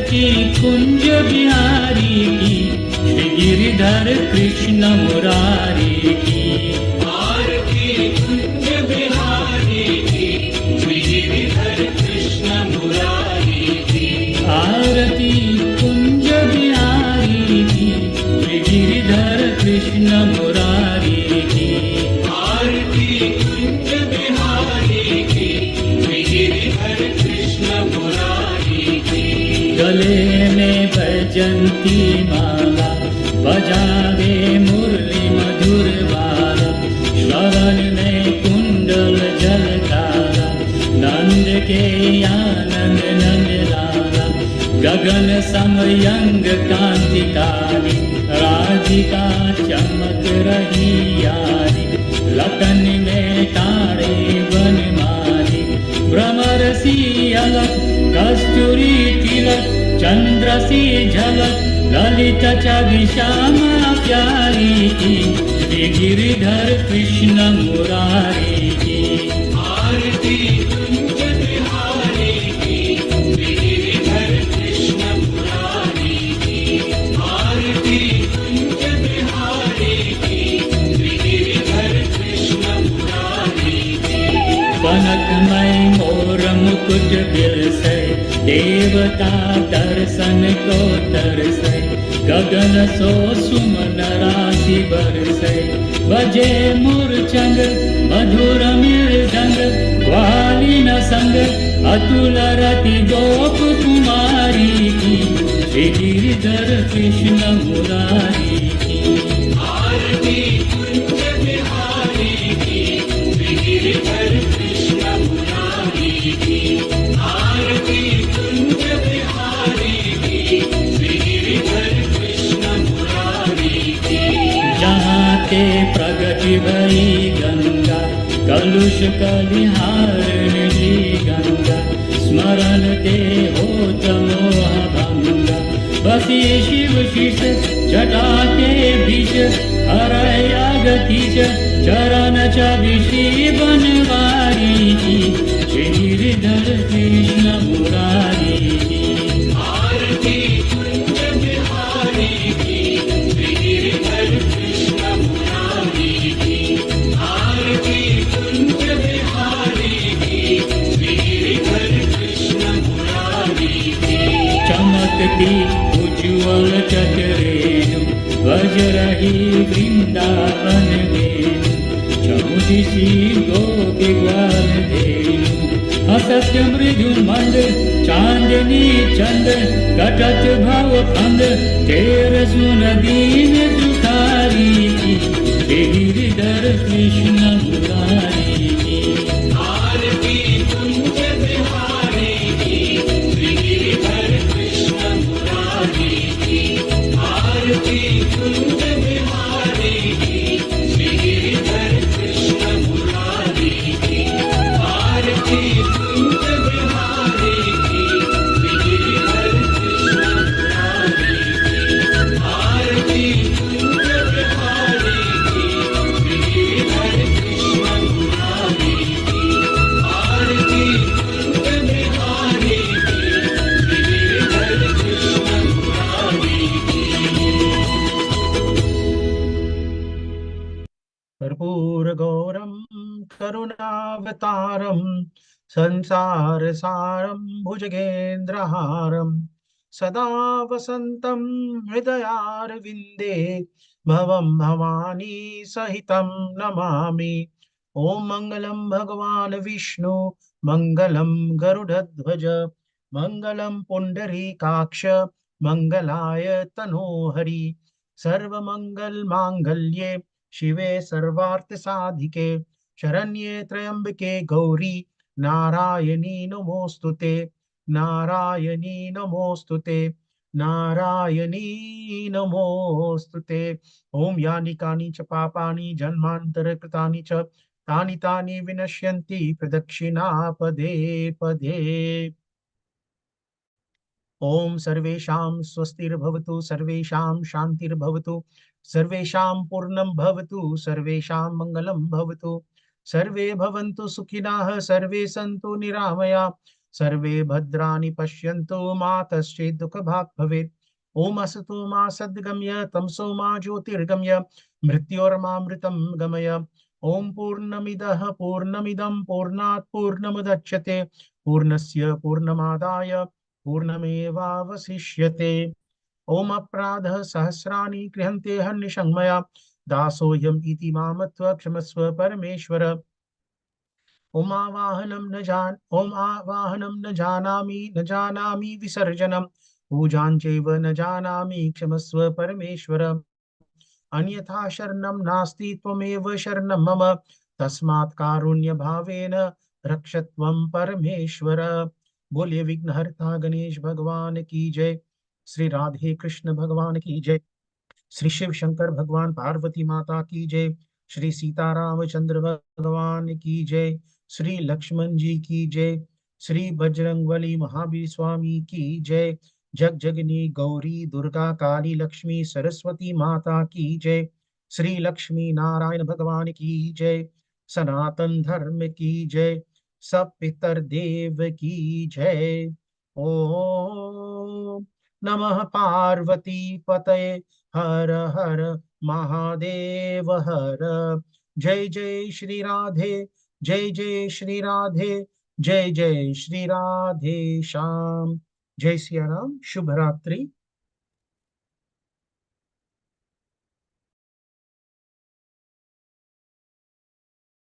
आरती कुंज बिहारी की, श्री गिरिधर कृष्ण मुरारी की। आरती कुंज बिहारी की, श्री गिरिधर कृष्ण मुरारी की। आरती कुंज बिहारी की, श्री गिरिधर कृष्ण मुरारी की। आरती कुंज बिहारी की, श्री गिरिधर कृष्ण मुरारी की। गले में बैजंती माला, बजावे मुरली मधुर बाला, श्रवण में कुंडल जलकारा, नंद के आनंद नंद लाला। गगन समयंग कांतिकारी, राधिका चमक रही यारी। लखन में तारे बनमाली, भ्रमर सी अलग, कस्तूरी तिलक, चंद्र सी झलक, ललित छवि श्यामा प्यारी की, श्री गिरिधर कृष्ण मुरारी की। आरती कुंज बिहारी की, श्री गिरिधर कृष्ण मुरारी की। आरती कुंज बिहारी की, श्री गिरिधर कृष्ण मुरारी की। कनकमय मोर मुकुट बिलसे, देवता दर्शन को तरसे। गगन सो सुमन राशि बरसे, बजे मूर्छंग मधुर मृदंग। ग्वालिन संग अतुल रति गोप कुमारी की, श्री गिरिधर कृष्ण मुरारी की। आरती कुंज बिहारी की, श्री गिरिधर कृष्ण मुरारी की। आरती कुंज बिहारी की, श्री गिरिधर कृष्ण मुरारी की। जहाँ ते प्रगति भई गंगा, कलुष कलिहारिणी गंगा। स्मरण ते होत मोह भंगा, बसी शिव शिष जटा के बीच। हरय अगतिच चरण छवि श्री बनवारी की, श्री गिरिधर कृष्ण मुरारी की। आरती कुंज बिहारी की, श्री गिरिधर कृष्ण मुरारी की। आरती कुंज बिहारी की, श्री गिरिधर कृष्ण मुरारी की। चमकती उज्ज्वल चतुरेणु, वज्रही वृंदावन वेणु। चौदिसी गोपी ग्वाल धेनु, हसत मृदु मंद चांदनी चंद। कटत भव फंद, तेर सुन दीन दुखारी की, श्री गिरिधर कृष्ण मुरारी की। आरती कुंज बिहारी की, श्री गिरिधर कृष्ण मुरारी की। आरती कुंज बिहारी की, श्री गिरिधर कृष्ण मुरारी की। आरती कुंज बिहारी की, श्री गिरिधर कृष्ण मुरारी की। आरती कुंज बिहारी की, श्री गिरिधर कृष्ण मुरारी की। आरती कुंज बिहारी की, श्री गिरिधर कृष्ण मुरारी की। कर्पूरगौरं करुणावतारं, संसारसारं भुजगेन्द्रहारं। सदा वसन्तं हृदयारविन्दे, भवं भवानी सहितं नमामि। ॐ मङ्गलं भगवान् विष्णु, मङ्गलं गरुडध्वज, मङ्गलं पुण्डरीकाक्ष, मङ्गलाय तनोहरि। सर्वमङ्गलमाङ्गल्ये शिवे सर्वार्थसाधिके, शरण्ये त्र्यंबके गौरी, नारायणी नमोस्तुते। नारायणी नमोस्तुते, नारायणी नमोस्तुते। ओम यानि कानि च पापानि जन्मान्तरकृतानि च, तानि तानि विनश्यन्ति प्रदक्षिणा पदे पदे। ओम सर्वेषां स्वस्तिर्भवतु, सर्वेषां शान्तिर्भवतु, सर्वेषां पूर्णं भवतु, सर्वेषां मङ्गलं भवतु। सर्वे भवन्तु सुखिनः, सर्वे सन्तु निरामया। सर्वे भद्राणि पश्यन्तु मा कश्चित् दुःखभाग् भवेत्। ओम असतो मा सद्गमय तमसो मा ज्योतिर्गमय मृत्योर्मामृतं गमय। ओम पूर्णमिदः पूर्णमिदं पूर्णात् पूर्णमुदच्यते पूर्णस्य पूर्णमादाय पूर्णमेवावशिष्यते। ओम अपराधः सहस्राणि क्रियन्ते हर्निशं मया दासोऽयम् इति मामत्व क्षमस्व परमेश्वर। ओम आवाहनं न जानामि न जानामि विसर्जनं पूजां चैव न जानामि क्षमस्व परमेश्वर। अन्यथा शरणं नास्ति त्वमेव शरणं मम तस्मात् कारुण्य भावेन रक्षत्वं परमेश्वर। बोलिए विघ्नहर्ता गणेश भगवान की जय। श्री राधे कृष्ण भगवान की जय। श्री शिव शंकर भगवान पार्वती माता की जय। श्री सीतारामचंद्र भगवान की जय। श्री लक्ष्मण जी की जय। श्री बजरंगबली महावीर स्वामी की जय। जग जगनी गौरी दुर्गा काली लक्ष्मी सरस्वती माता की जय। श्री लक्ष्मी नारायण भगवान की जय। सनातन धर्म की जय। सब पितर देव की जय। ओम नमः पार्वती पतये हर हर महादेव हर। जय जय श्री राधे जय जय श्री राधे जय जय श्री राधे श्याम। जय सिया राम। शुभ रात्रि।